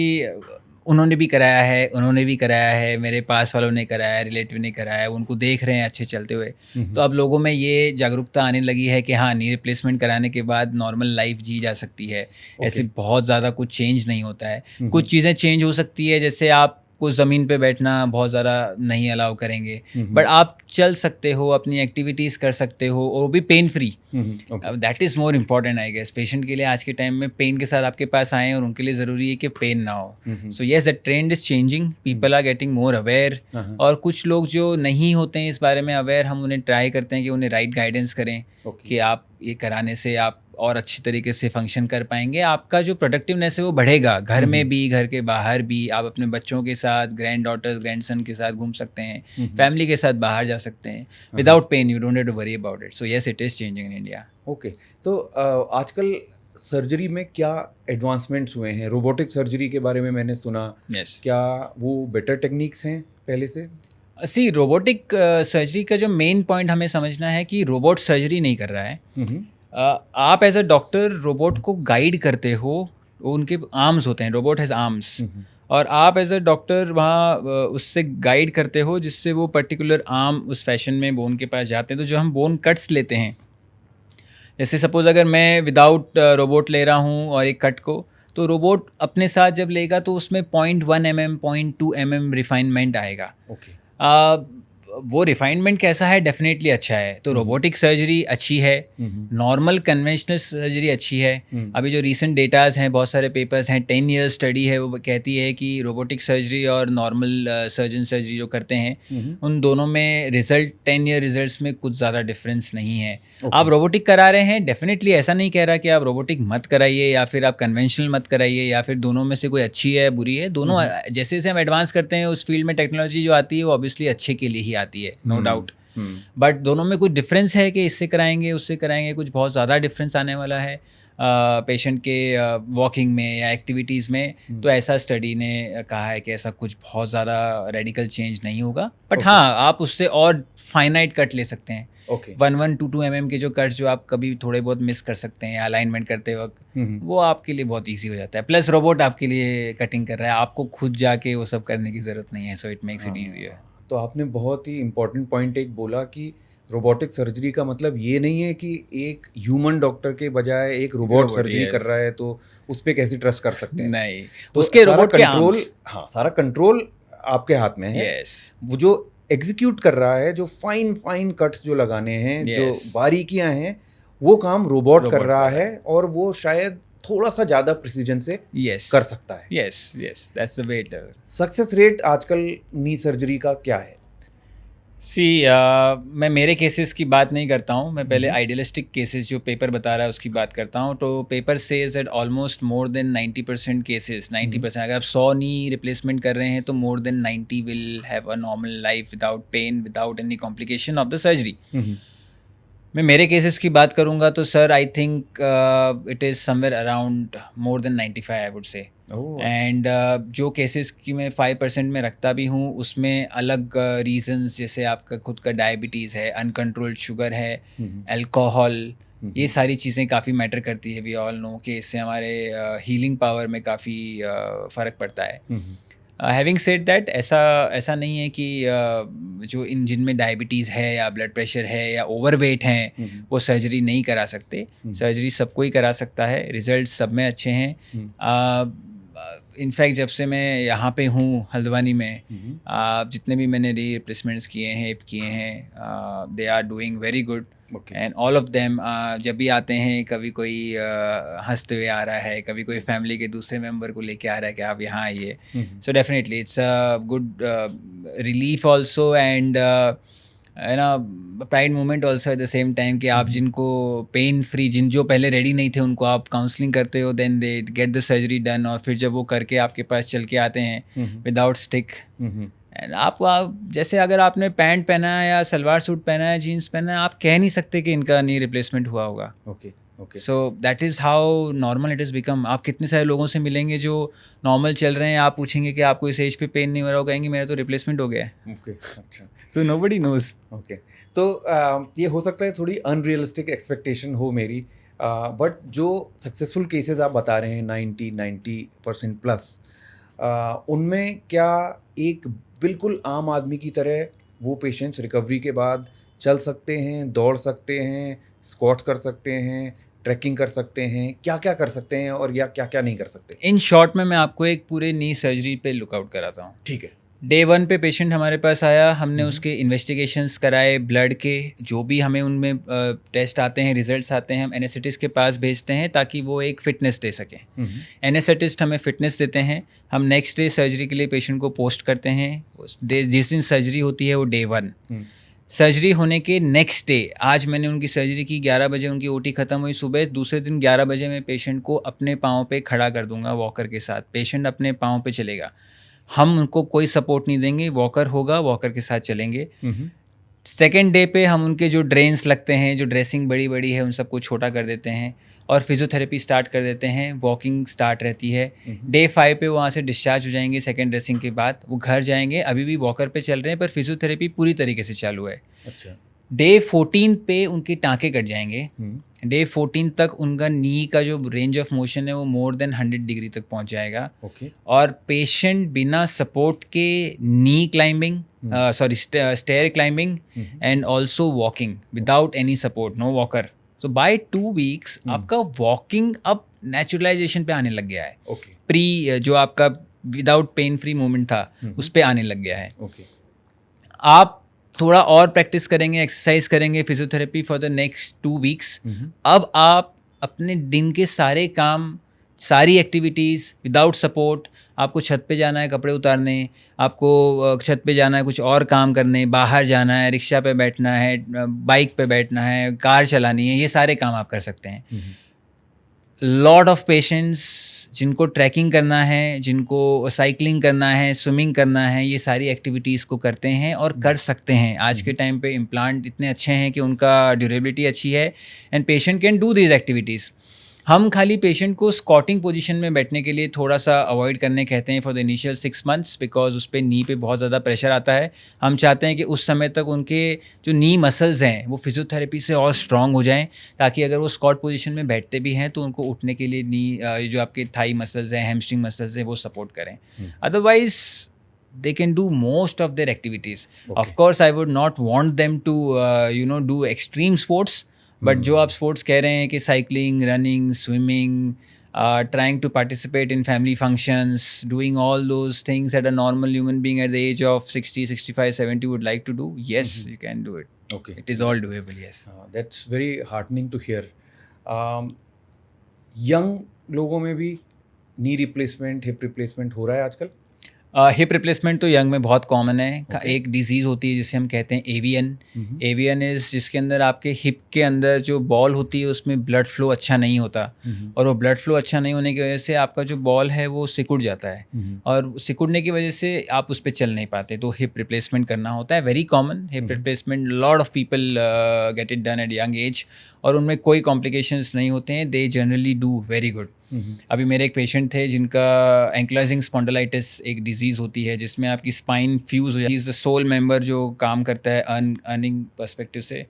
[SPEAKER 1] उन्होंने भी कराया है, उन्होंने भी कराया है, मेरे पास वालों ने कराया है, रिलेटिव ने कराया है, उनको देख रहे हैं अच्छे चलते हुए। तो अब लोगों में ये जागरूकता आने लगी है कि हाँ, नी रिप्लेसमेंट कराने के बाद नॉर्मल लाइफ जी जा सकती है। ऐसे बहुत ज़्यादा कुछ चेंज नहीं होता है। कुछ चीज़ें चेंज हो सकती है, जैसे आप को ज़मीन पे बैठना बहुत ज़्यादा नहीं अलाउ करेंगे, बट आप चल सकते हो, अपनी एक्टिविटीज़ कर सकते हो, और वो भी pain free. That is more important I guess patient के लिए। आज के टाइम में पेन के साथ आपके पास आएँ और उनके लिए ज़रूरी है कि पेन ना हो। So yes, the trend is changing, people are getting more aware, और कुछ लोग जो नहीं होते हैं इस बारे में अवेयर, हम उन्हें ट्राई करते हैं कि उन्हें राइट गाइडेंस करें कि आप ये कराने से आप और अच्छी तरीके से फंक्शन कर पाएंगे, आपका जो प्रोडक्टिवनेस है वो बढ़ेगा, घर में भी, घर के बाहर भी। आप अपने बच्चों के साथ, ग्रैंड डॉटर्स, ग्रैंड सन के साथ घूम सकते हैं, फैमिली के साथ बाहर जा सकते हैं without pain. You don't have to worry about it. So yes, it is changing in India.
[SPEAKER 2] Okay, तो आजकल सर्जरी में क्या एडवांसमेंट्स हुए हैं? रोबोटिक सर्जरी के बारे में मैंने सुना। क्या वो बेटर टेक्निक्स हैं पहले से?
[SPEAKER 1] सी, रोबोटिक सर्जरी का जो मेन पॉइंट हमें समझना है कि रोबोट सर्जरी नहीं कर रहा है। आप एज अ डॉक्टर रोबोट को गाइड करते हो, उनके आर्म्स होते हैं, रोबोट हैज़ आर्म्स, और आप एज अ डॉक्टर वहाँ उससे गाइड करते हो जिससे वो पर्टिकुलर आर्म उस फैशन में बोन के पास जाते हैं। तो जो हम बोन कट्स लेते हैं, जैसे सपोज अगर मैं विदाउट रोबोट ले रहा हूँ और एक कट को, तो रोबोट अपने साथ जब लेगा तो उसमें 0.1 mm 0.2 mm रिफाइनमेंट आएगा। वो रिफाइनमेंट कैसा है? डेफिनेटली अच्छा है। तो रोबोटिक सर्जरी अच्छी है, नॉर्मल कन्वेंशनल सर्जरी अच्छी है। अभी जो रीसेंट डेटाज हैं, बहुत सारे पेपर्स हैं, 10 ईयर स्टडी है, वो कहती है कि रोबोटिक सर्जरी और नॉर्मल सर्जन सर्जरी जो करते हैं उन दोनों में रिजल्ट, 10 ईयर रिजल्ट्स में कुछ ज़्यादा डिफरेंस नहीं है। आप रोबोटिक करा रहे हैं, डेफिनेटली ऐसा नहीं कह रहा कि आप रोबोटिक मत कराइए या फिर आप कन्वेंशनल मत कराइए, या फिर दोनों में से कोई अच्छी है बुरी है। दोनों जैसे जैसे हम एडवांस करते हैं उस फील्ड में, टेक्नोलॉजी जो आती है वो ऑब्वियसली अच्छे के लिए ही आती है, नो डाउट। बट दोनों में कुछ डिफरेंस है कि इससे कराएंगे उससे कराएंगे, कुछ बहुत ज़्यादा डिफरेंस आने वाला है पेशेंट के वॉकिंग में या एक्टिविटीज़ में। तो ऐसा स्टडी ने कहा है कि ऐसा कुछ बहुत ज़्यादा रेडिकल चेंज नहीं होगा, बट हाँ आप उससे और फाइनाइट कट ले सकते हैं। 1-2 mm के जो कट्स जो आप कभी थोड़े बहुत मिस कर सकते हैं अलाइनमेंट करते वक्त, वो आपके लिए बहुत इजी हो जाता है। प्लस रोबोट आपके लिए कटिंग कर रहा है, आपको खुद जाके वो सब करने की ज़रूरत नहीं है, so it makes it easier.
[SPEAKER 2] तो आपने बहुत ही इम्पोर्टेंट पॉइंट एक बोला कि रोबोटिक सर्जरी का मतलब ये नहीं है कि एक ह्यूमन डॉक्टर के बजाय एक रोबोट सर्जरी कर रहा है तो उस पर कैसे ट्रस्ट कर सकते हैं।
[SPEAKER 1] नहीं,
[SPEAKER 2] तो
[SPEAKER 1] उसके रोबोट के
[SPEAKER 2] कंट्रोल, हाँ सारा कंट्रोल आपके हाथ में है। वो जो एग्जीक्यूट कर रहा है, जो फाइन फाइन कट्स जो लगाने हैं, जो बारीकियां हैं, वो काम रोबोट कर रहा है और वो शायद थोड़ा सा ज़्यादा प्रिसीजन से कर सकता है।
[SPEAKER 1] Yes that's the way.
[SPEAKER 2] Success rate आजकल नी सर्जरी का क्या है?
[SPEAKER 1] मैं मेरे केसेस की बात नहीं करता हूँ, मैं पहले आइडियलिस्टिक केसेस जो पेपर बता रहा है उसकी बात करता हूँ। तो paper says that almost more than 90% cases, 90% अगर आप 100 नी रिप्लेसमेंट कर रहे हैं तो more than 90 will have a normal life without pain, without any complication of the surgery. मैं मेरे केसेस की बात करूँगा तो sir I think it is somewhere around more than 95 I would say. And जो केसेस की मैं 5% में रखता भी हूँ उसमें अलग रीजंस, जैसे आपका खुद का डायबिटीज़ है, अनकंट्रोल्ड शुगर है, अल्कोहल, ये सारी चीज़ें काफ़ी मैटर करती है। वी ऑल नो कि इससे हमारे हीलिंग पावर में काफ़ी फ़र्क पड़ता है। हैविंग सेड दैट, ऐसा नहीं है कि जो जिनमें डायबिटीज़ है या ब्लड प्रेशर है या ओवरवेट हैं वो सर्जरी नहीं करा सकते। सर्जरी सबको ही करा सकता है, रिजल्ट सब में अच्छे हैं। इनफैक्ट जब से मैं यहाँ पे हूँ हल्द्वानी में, जितने भी मैंने रिप्लेसमेंट्स किए हैं, हिप किए हैं, they are doing very good and all of them. जब भी आते हैं, कभी कोई हंसते हुए आ रहा है, कभी कोई फैमिली के दूसरे मेंबर को लेके आ रहा है कि आप यहाँ आइए। So definitely it's a good relief also and है ना, pride moment also at the same time कि आप जिनको पेन फ्री, जो पहले रेडी नहीं थे उनको आप काउंसलिंग करते हो, then they get the surgery done, और फिर जब वो करके आपके पास चल के आते हैं विदाउट स्टिक। एंड आप जैसे अगर आपने पैंट पहना है या सलवार सूट पहना है, जीन्स पहना है, आप कह नहीं सकते कि इनका नी रिप्लेसमेंट हुआ होगा। So that is how normal it is become. आप कितने सारे लोगों से मिलेंगे जो नॉर्मल चल रहे हैं, आप पूछेंगे कि आपको इस एज पे पेन नहीं हो रहा हो, कहेंगे मेरा तो रिप्लेसमेंट हो गया है।
[SPEAKER 2] अच्छा।
[SPEAKER 1] So nobody knows.
[SPEAKER 2] तो ये हो सकता है थोड़ी अनरियलिस्टिक एक्सपेक्टेशन हो मेरी, बट जो सक्सेसफुल केसेस आप बता रहे हैं 90% प्लस, उनमें क्या एक बिल्कुल आम आदमी की तरह वो पेशेंट्स रिकवरी के बाद चल सकते हैं, दौड़ सकते हैं, स्क्वाट कर सकते हैं, ट्रैकिंग कर सकते हैं, क्या क्या कर सकते हैं और या क्या क्या नहीं कर सकते? इन
[SPEAKER 1] शॉर्ट में मैं आपको एक पूरे नी सर्जरी पे लुकआउट कराता हूँ।
[SPEAKER 2] ठीक है।
[SPEAKER 1] डे 1 पे पेशेंट हमारे पास आया, हमने उसके इन्वेस्टिगेशंस कराए, ब्लड के जो भी हमें उनमें टेस्ट आते हैं, रिजल्ट्स आते हैं, हम एनेस्थेटिस्ट के पास भेजते हैं ताकि वो एक फ़िटनेस दे सकें। एनेस्थेटिस्ट हमें फ़िटनेस देते हैं, हम नेक्स्ट डे सर्जरी के लिए पेशेंट को पोस्ट करते हैं। जिस दिन सर्जरी होती है वो डे 1। सर्जरी होने के नेक्स्ट डे, आज मैंने उनकी सर्जरी की, 11 बजे उनकी ओटी ख़त्म हुई सुबह, दूसरे दिन 11 बजे मैं पेशेंट को अपने पाँव पे खड़ा कर दूंगा वॉकर के साथ। पेशेंट अपने पाँव पे चलेगा, हम उनको कोई सपोर्ट नहीं देंगे, वॉकर होगा, वॉकर के साथ चलेंगे। सेकेंड डे पे हम उनके जो ड्रेन्स लगते हैं, जो ड्रेसिंग बड़ी बड़ी है, उन सबको छोटा कर देते हैं और फिजियोथेरेपी स्टार्ट कर देते हैं। वॉकिंग स्टार्ट रहती है। डे 5 पे वहाँ से डिस्चार्ज हो जाएंगे। सेकेंड ड्रेसिंग के बाद वो घर जाएंगे, अभी भी वॉकर पे चल रहे हैं पर फिजियोथेरेपी पूरी तरीके से चालू है।
[SPEAKER 2] अच्छा।
[SPEAKER 1] डे 14 पे उनके टाँके कट जाएंगे। डे 14 तक उनका नी का जो रेंज ऑफ मोशन है वो मोर देन 100 डिग्री तक पहुंच जाएगा। और पेशेंट बिना सपोर्ट के knee climbing, stair climbing and also walking without any support, no walker. तो बाय 2 वीक्स आपका वॉकिंग अब नेचुरलाइजेशन पे आने लग गया है। प्री जो आपका विदाउट पेन फ्री मूवमेंट था उस पे आने लग गया है। आप थोड़ा और प्रैक्टिस करेंगे, एक्सरसाइज करेंगे, physiotherapy for the next 2 weeks. अब आप अपने दिन के सारे काम, सारी एक्टिविटीज़ विदाउट सपोर्ट, आपको छत पे जाना है कपड़े उतारने, आपको छत पे जाना है कुछ और काम करने, बाहर जाना है, रिक्शा पे बैठना है, बाइक पे बैठना है, कार चलानी है, ये सारे काम आप कर सकते हैं। लॉट ऑफ पेशेंट्स जिनको ट्रैकिंग करना है, जिनको साइकिलिंग करना है, स्विमिंग करना है, ये सारी एक्टिविटीज़ को करते हैं और कर सकते हैं। आज के टाइम पे इम्प्लांट इतने अच्छे हैं कि उनका ड्यूरेबिलिटी अच्छी है and patient can do these activities. हम खाली पेशेंट को स्क्वाटिंग पोजीशन में बैठने के लिए थोड़ा सा अवॉइड करने कहते हैं for the initial 6 months, because उस पर नी पे बहुत ज़्यादा प्रेशर आता है। हम चाहते हैं कि उस समय तक उनके जो नी मसल्स हैं वो फिजियोथेरेपी से और स्ट्रॉन्ग हो जाएं, ताकि अगर वो स्क्वाट पोजीशन में बैठते भी हैं तो उनको उठने के लिए नी जो आपके थाई मसल्स हैं, हैमस्ट्रिंग मसल्स हैं, वो सपोर्ट करें। Otherwise they can do most of their activities.
[SPEAKER 2] Okay.
[SPEAKER 1] Of course, I would not want them to do extreme sports. But जो आप स्पोर्ट्स कह रहे हैं कि cycling, running, swimming, trying to participate in family functions, doing all those things that a normal human being at the age of 60, 65, 70 would like to do, yes, you can do it.
[SPEAKER 2] Okay.
[SPEAKER 1] It is all doable, yes.
[SPEAKER 2] That's very heartening to hear. Young लोगों में भी knee replacement, hip replacement हो रहा है आजकल?
[SPEAKER 1] Hip replacement तो young में बहुत कॉमन है। एक डिजीज़ होती है जिसे हम कहते हैं एवियन। एवियन इज़ जिसके अंदर आपके हिप के अंदर जो बॉल होती है उसमें ब्लड फ्लो अच्छा नहीं होता, और वो ब्लड फ्लो अच्छा नहीं होने की वजह से आपका जो बॉल है वो सिकुड़ जाता है, और सिकुड़ने की वजह से आप उस पर चल नहीं पाते, तो हिप रिप्लेसमेंट करना होता है। Very common hip replacement, lot of people get it done at young age, और उनमें कोई कॉम्प्लिकेशंस नहीं होते हैं। They generally do very good. अभी मेरे एक पेशेंट थे जिनका एंक्लाइजिंग स्पॉन्डिलाइटिस एक डिजीज़ होती है जिसमें आपकी स्पाइन फ्यूज़ हो जाती है। इज़ द सोल मेंबर जो काम करता है अर्निंग पर्सपेक्टिव से।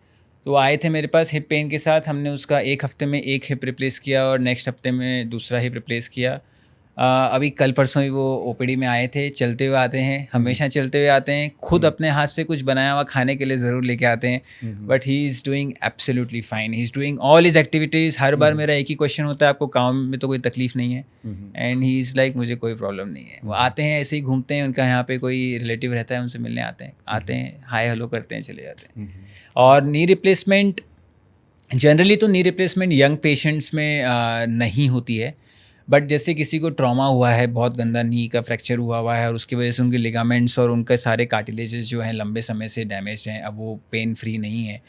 [SPEAKER 1] तो वो आए थे मेरे पास हिप पेन के साथ। हमने उसका एक हफ्ते में एक हिप रिप्लेस किया और नेक्स्ट हफ्ते में दूसरा हिप रिप्लेस किया। अभी कल परसों ही वो ओपीडी में आए थे। चलते हुए आते हैं, हमेशा चलते हुए आते हैं। खुद अपने हाथ से कुछ बनाया हुआ खाने के लिए ज़रूर लेके आते हैं, but he is doing absolutely fine. He is doing all his activities. हर बार मेरा एक ही क्वेश्चन होता है, आपको काम में तो कोई तकलीफ नहीं है? एंड ही इज़ लाइक, मुझे कोई प्रॉब्लम नहीं है। वो आते हैं ऐसे ही घूमते हैं, उनका यहाँ पे कोई रिलेटिव रहता है, उनसे मिलने आते हैं, हाय हेलो करते हैं, चले जाते हैं। और नी रिप्लेसमेंट जनरली तो नी रिप्लेसमेंट यंग पेशेंट्स में नहीं होती है, बट जैसे किसी को ट्रॉमा हुआ है, बहुत गंदा नी का फ्रैक्चर हुआ है और उसकी वजह से उनके लिगामेंट्स और उनके सारे कार्टिलेजेस जो हैं लंबे समय से डैमेज हैं, अब वो पेन फ्री नहीं है,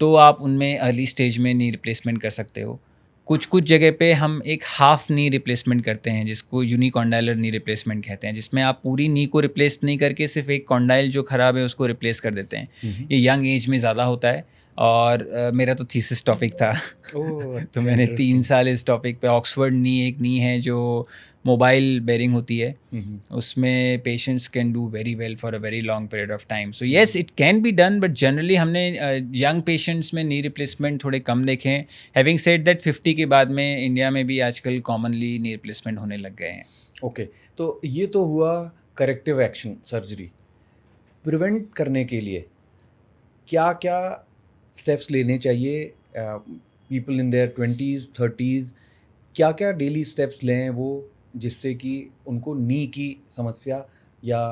[SPEAKER 1] तो आप उनमें अर्ली स्टेज में नी रिप्लेसमेंट कर सकते हो। कुछ जगह पे हम एक हाफ नी रिप्लेसमेंट करते हैं जिसको यूनिकॉन्डाइलर नी रिप्लेसमेंट कहते हैं, जिसमें आप पूरी नी को रिप्लेस नहीं करके सिर्फ एक कॉन्डाइल जो ख़राब है उसको रिप्लेस कर देते हैं। ये यंग एज में ज़्यादा होता है, और मेरा तो थीसिस टॉपिक था। तो मैंने 3 साल इस टॉपिक पे, ऑक्सफोर्ड नी एक नी है जो मोबाइल बेरिंग होती है, उसमें patients can do very well for a very long period of time. So yes, it can be done, but generally हमने यंग पेशेंट्स में नी रिप्लेसमेंट थोड़े कम देखे हैं। हैविंग सेड दैट 50 के बाद में इंडिया में भी आजकल कॉमनली नी रिप्लेसमेंट होने लग गए हैं।
[SPEAKER 2] ओके, तो ये तो हुआ करेक्टिव एक्शन सर्जरी। प्रिवेंट करने के लिए क्या क्या स्टेप्स लेने चाहिए people in their 20s 30s? क्या क्या डेली स्टेप्स लें वो, जिससे कि उनको नी की समस्या या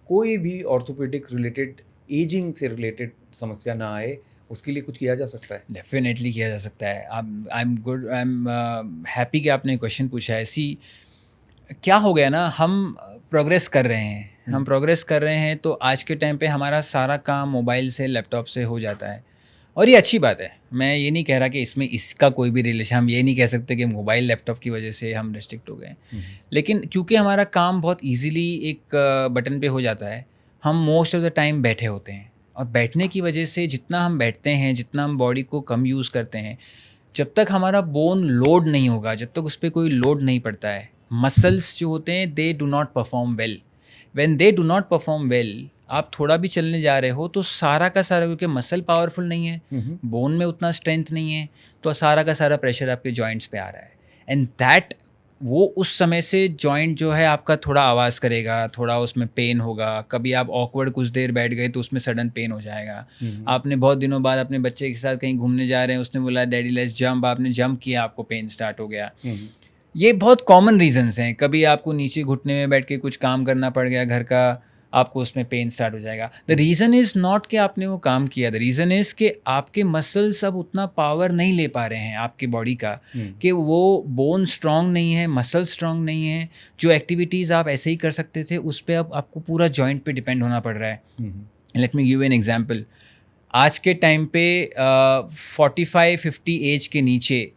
[SPEAKER 2] कोई भी ऑर्थोपेडिक रिलेटेड, एजिंग से रिलेटेड समस्या ना आए? उसके लिए कुछ किया जा सकता है?
[SPEAKER 1] डेफिनेटली किया जा सकता है। आई एम हैप्पी कि आपने क्वेश्चन पूछा है। सी, क्या हो गया ना, हम प्रोग्रेस कर रहे हैं, तो आज के टाइम पे हमारा सारा काम मोबाइल से, लैपटॉप से हो जाता है, और ये अच्छी बात है। मैं ये नहीं कह रहा कि इसमें इसका कोई भी रिलेशन, हम ये नहीं कह सकते कि मोबाइल लैपटॉप की वजह से हम रिस्ट्रिक्ट हो गए, लेकिन क्योंकि हमारा काम बहुत ईजीली एक बटन पे हो जाता है, हम मोस्ट ऑफ द टाइम बैठे होते हैं, और बैठने की वजह से जितना हम बैठते हैं, जितना हम बॉडी को कम यूज़ करते हैं, जब तक हमारा बोन लोड नहीं होगा, जब तक उस पर कोई लोड नहीं पड़ता है, मसल्स जो होते हैं they do not perform well. When they do not perform well, आप थोड़ा भी चलने जा रहे हो तो सारा का सारा, क्योंकि मसल पावरफुल नहीं है, बोन में उतना स्ट्रेंथ नहीं है, तो सारा का सारा प्रेशर आपके जॉइंट्स पे आ रहा है, एंड दैट वो उस समय से जॉइंट जो है आपका थोड़ा आवाज़ करेगा, थोड़ा उसमें पेन होगा। कभी आप ऑकवर्ड कुछ देर बैठ गए तो उसमें सडन पेन हो जाएगा। आपने बहुत दिनों बाद अपने बच्चे के साथ कहीं घूमने जा रहे हैं, उसने बोला डैडी लेट्स जंप, आपने जंप किया, आपको पेन स्टार्ट हो गया। ये बहुत कॉमन रीजंस हैं। कभी आपको नीचे घुटने में बैठ के कुछ काम करना पड़ गया घर का, आपको उसमें पेन स्टार्ट हो जाएगा। द रीज़न इज़ नॉट कि आपने वो काम किया, द रीज़न इज़ कि आपके मसल्स अब उतना पावर नहीं ले पा रहे हैं आपकी बॉडी का, कि वो बोन स्ट्रांग नहीं है, मसल स्ट्रांग नहीं है। जो एक्टिविटीज़ आप ऐसे ही कर सकते थे उस पर अब आपको पूरा जॉइंट पे डिपेंड होना पड़ रहा है। Let me give an example. आज के टाइम पे 45-50 एज के नीचे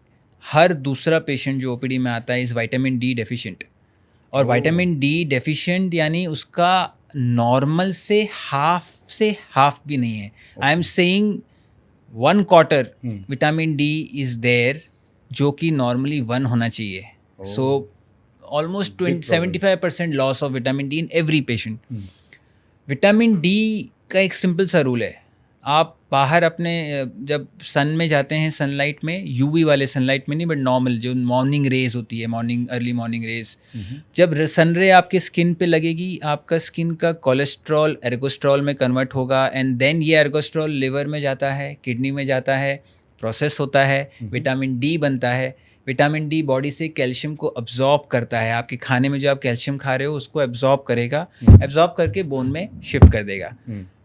[SPEAKER 1] हर दूसरा पेशेंट जो ओपीडी में आता है इज़ विटामिन डी डेफिशिएंट, और विटामिन डी डेफिशिएंट यानी उसका नॉर्मल से हाफ भी नहीं है। I am saying 1/4 vitamin D is there, जो कि नॉर्मली 1 होना चाहिए। So almost 75% loss of vitamin D in every patient. Vitamin D का एक सिंपल सा रूल है, आप बाहर अपने जब सन में जाते हैं, सनलाइट में, यूवी वाले सनलाइट में नहीं बट नॉर्मल जो मॉर्निंग रेज होती है, अर्ली मॉर्निंग रेज, जब सन रे आपके स्किन पे लगेगी, आपका स्किन का कोलेस्ट्रॉल एर्गोस्ट्रॉल में कन्वर्ट होगा, एंड देन ये एर्गोस्ट्रॉल लिवर में जाता है, किडनी में जाता है, प्रोसेस होता है, विटामिन डी बनता है। विटामिन डी बॉडी से कैल्शियम को अब्जॉर्ब करता है, आपके खाने में जो आप कैल्शियम खा रहे हो उसको अब्जॉर्ब करेगा, अब्जॉर्ब करके बोन में शिफ्ट कर देगा।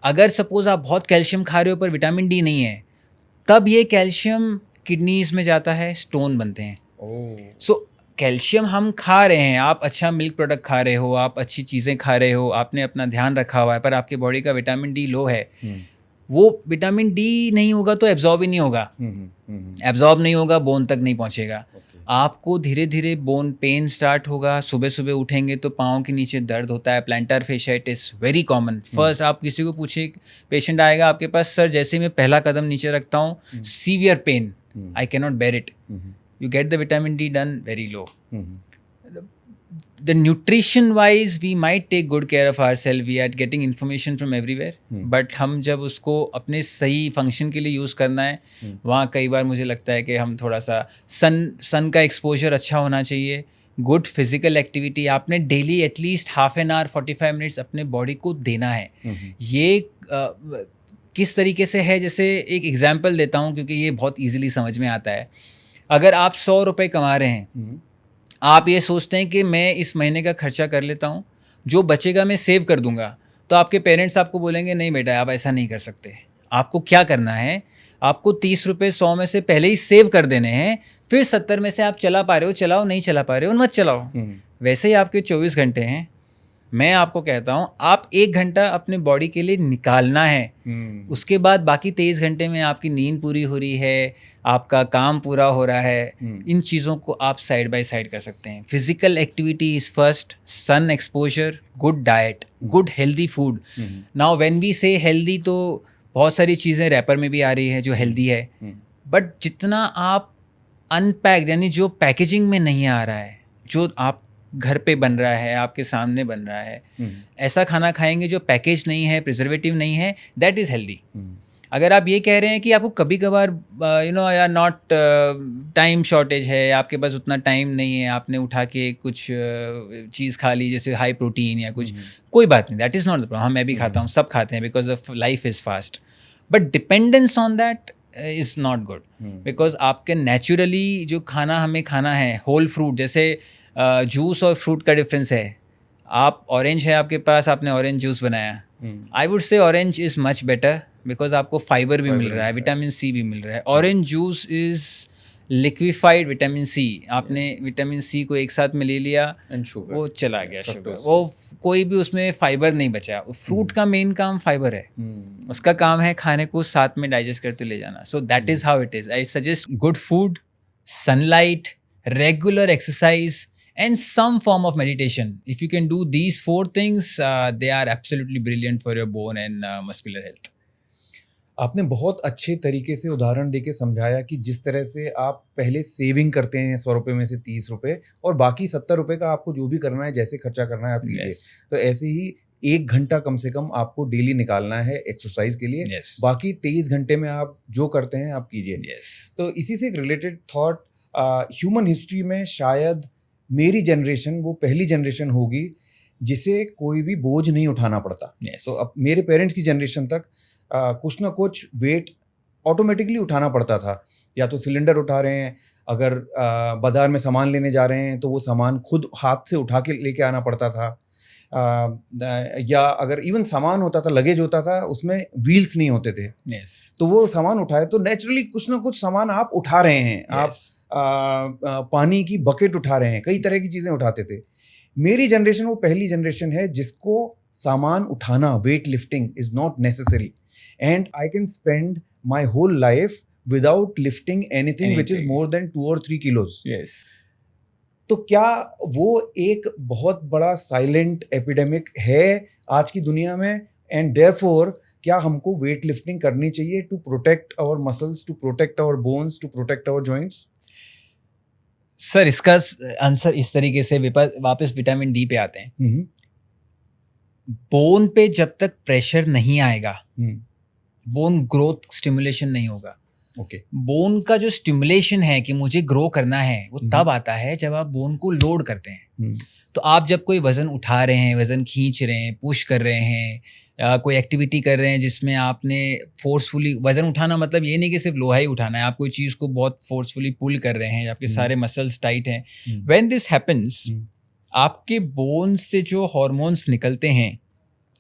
[SPEAKER 1] अगर सपोज आप बहुत कैल्शियम खा रहे हो पर विटामिन डी नहीं है, तब ये कैल्शियम किडनीज में जाता है, स्टोन बनते हैं। सो कैल्शियम हम खा रहे हैं, आप अच्छा मिल्क प्रोडक्ट खा रहे हो, आप अच्छी चीज़ें खा रहे हो, आपने अपना ध्यान रखा हुआ है, पर आपके बॉडी का विटामिन डी लो है, वो विटामिन डी नहीं होगा तो एब्जॉर्ब ही नहीं होगा, एब्जॉर्ब नहीं होगा, बोन तक नहीं पहुंचेगा। आपको धीरे धीरे बोन पेन स्टार्ट होगा, सुबह सुबह उठेंगे तो पाँव के नीचे दर्द होता है, planter fasciitis very common. First आप किसी को पूछिए, पेशेंट आएगा आपके पास, सर जैसे मैं पहला कदम नीचे रखता हूँ severe pain, I can not bear it, you get the vitamin D done very low. The nutrition wise we might take good care of ourselves, we are getting information from everywhere, but हम जब उसको अपने सही function के लिए use करना है, वहाँ कई बार मुझे लगता है कि हम थोड़ा सा सन का एक्सपोजर अच्छा होना चाहिए, गुड फिजिकल एक्टिविटी आपने daily at least half an our 45 minutes अपने बॉडी को देना है। ये किस तरीके से है, जैसे एक एग्जाम्पल देता हूँ क्योंकि ये बहुत ईजिली समझ में आता है। अगर आप 100 रुपये कमा रहे हैं, आप ये सोचते हैं कि मैं इस महीने का खर्चा कर लेता हूँ, जो बचेगा मैं सेव कर दूंगा, तो आपके पेरेंट्स आपको बोलेंगे नहीं बेटा आप ऐसा नहीं कर सकते। आपको क्या करना है, आपको 30 रुपये 100 में से पहले ही सेव कर देने हैं, फिर 70 में से आप चला पा रहे हो चलाओ, नहीं चला पा रहे हो मत चलाओ। वैसे ही आपके 24 घंटे हैं, मैं आपको कहता हूँ आप 1 घंटा अपने बॉडी के लिए निकालना है। उसके बाद बाकी 23 घंटे में आपकी नींद पूरी हो रही है, आपका काम पूरा हो रहा है, इन चीज़ों को आप साइड बाय साइड कर सकते हैं। Physical activity is first, sun exposure, good diet, good healthy food. Now when we say healthy तो बहुत सारी चीज़ें रैपर में भी आ रही है जो हेल्दी है, बट जितना आप अनपैक्ड यानी जो पैकेजिंग में नहीं आ रहा है, जो आप घर पे बन रहा है, आपके सामने बन रहा है, ऐसा खाना खाएंगे जो पैकेज नहीं है, प्रिजर्वेटिव नहीं है, दैट इज़ हेल्दी। अगर आप ये कह रहे हैं कि आपको कभी कभार या नॉट टाइम शॉर्टेज है, आपके पास उतना टाइम नहीं है, आपने उठा के कुछ चीज़ खा ली जैसे हाई प्रोटीन या कुछ, कोई बात नहीं, that is not the problem. मैं भी खाता हूँ, सब खाते हैं, because of life is fast, but dependence on that is not good, because आपके नेचुरली जो खाना हमें खाना है, होल फ्रूट, जैसे जूस और फ्रूट का डिफरेंस है। आप ऑरेंज है आपके पास, आपने ऑरेंज जूस बनाया, आई वुड से orange is much better because आपको फाइबर भी मिल रहा है, विटामिन सी भी मिल रहा है। Orange juice is liquefied vitamin C, आपने विटामिन सी को एक साथ में ले लिया, वो चला गया शुगर, वो कोई भी उसमें फाइबर नहीं बचा। फ्रूट का मेन काम फाइबर है, उसका काम है खाने को साथ में डाइजेस्ट करते ले जाना। So that is how it is. I suggest good food, sunlight, regular exercise and some form of meditation. If you can do these 4 things, they are absolutely brilliant for your bone and muscular health.
[SPEAKER 2] आपने बहुत अच्छे तरीके से उदाहरण देके समझाया कि जिस तरह से आप पहले सेविंग करते हैं 100 रुपये में से 30 रुपये, और बाकी 70 रुपये का आपको जो भी करना है, जैसे खर्चा करना है आप कीजिए। तो ऐसे ही 1 घंटा कम से कम आपको डेली निकालना है एक्सरसाइज के लिए, बाकी 23 घंटे में आप जो करते हैं आप कीजिए। तो इसी से एक रिलेटेड थॉट, ह्यूमन हिस्ट्री में शायद मेरी जनरेशन वो पहली जनरेशन होगी जिसे कोई भी बोझ नहीं उठाना पड़ता। तो अब मेरे पेरेंट्स की जनरेशन तक कुछ ना कुछ वेट ऑटोमेटिकली उठाना पड़ता था, या तो सिलेंडर उठा रहे हैं, अगर बाजार में सामान लेने जा रहे हैं तो वो सामान खुद हाथ से उठा के लेके आना पड़ता था, या अगर इवन सामान होता था, लगेज होता था, उसमें व्हील्स नहीं होते थे, तो वो सामान उठाए तो नेचुरली कुछ ना कुछ सामान आप उठा रहे हैं। आप पानी की बकेट उठा रहे हैं, कई तरह की चीज़ें उठाते थे। मेरी जनरेशन वो पहली जनरेशन है जिसको सामान उठाना, weight lifting is not necessary, and I can spend my whole life without lifting anything which is
[SPEAKER 1] Anything.
[SPEAKER 2] more than 2 or 3 kilos.
[SPEAKER 1] Yes.
[SPEAKER 2] तो क्या वो एक बहुत बड़ा साइलेंट एपिडेमिक है आज की दुनिया में, एंड देयरफॉर क्या हमको वेट लिफ्टिंग करनी चाहिए to protect our muscles, to protect our bones, to protect our joints?
[SPEAKER 1] Sir इसका आंसर इस तरीके से वापस विटामिन डी पे आते हैं. बोन पे जब तक प्रेशर नहीं आएगा, बोन ग्रोथ स्टिमुलेशन नहीं होगा.
[SPEAKER 2] ओके.
[SPEAKER 1] बोन का जो स्टिमुलेशन है कि मुझे ग्रो करना है, वो तब आता है जब आप बोन को लोड करते हैं. तो आप जब कोई वजन उठा रहे हैं, वजन खींच रहे हैं, पुश कर रहे हैं, कोई एक्टिविटी कर रहे हैं जिसमें आपने फोर्सफुली वजन उठाना, मतलब ये नहीं कि सिर्फ लोहा ही उठाना है, आप कोई चीज़ को बहुत फोर्सफुली पुल कर रहे हैं, आपके सारे मसल्स टाइट हैं. व्हेन दिस हैपेंस, आपके बोन से जो हॉर्मोन्स निकलते हैं,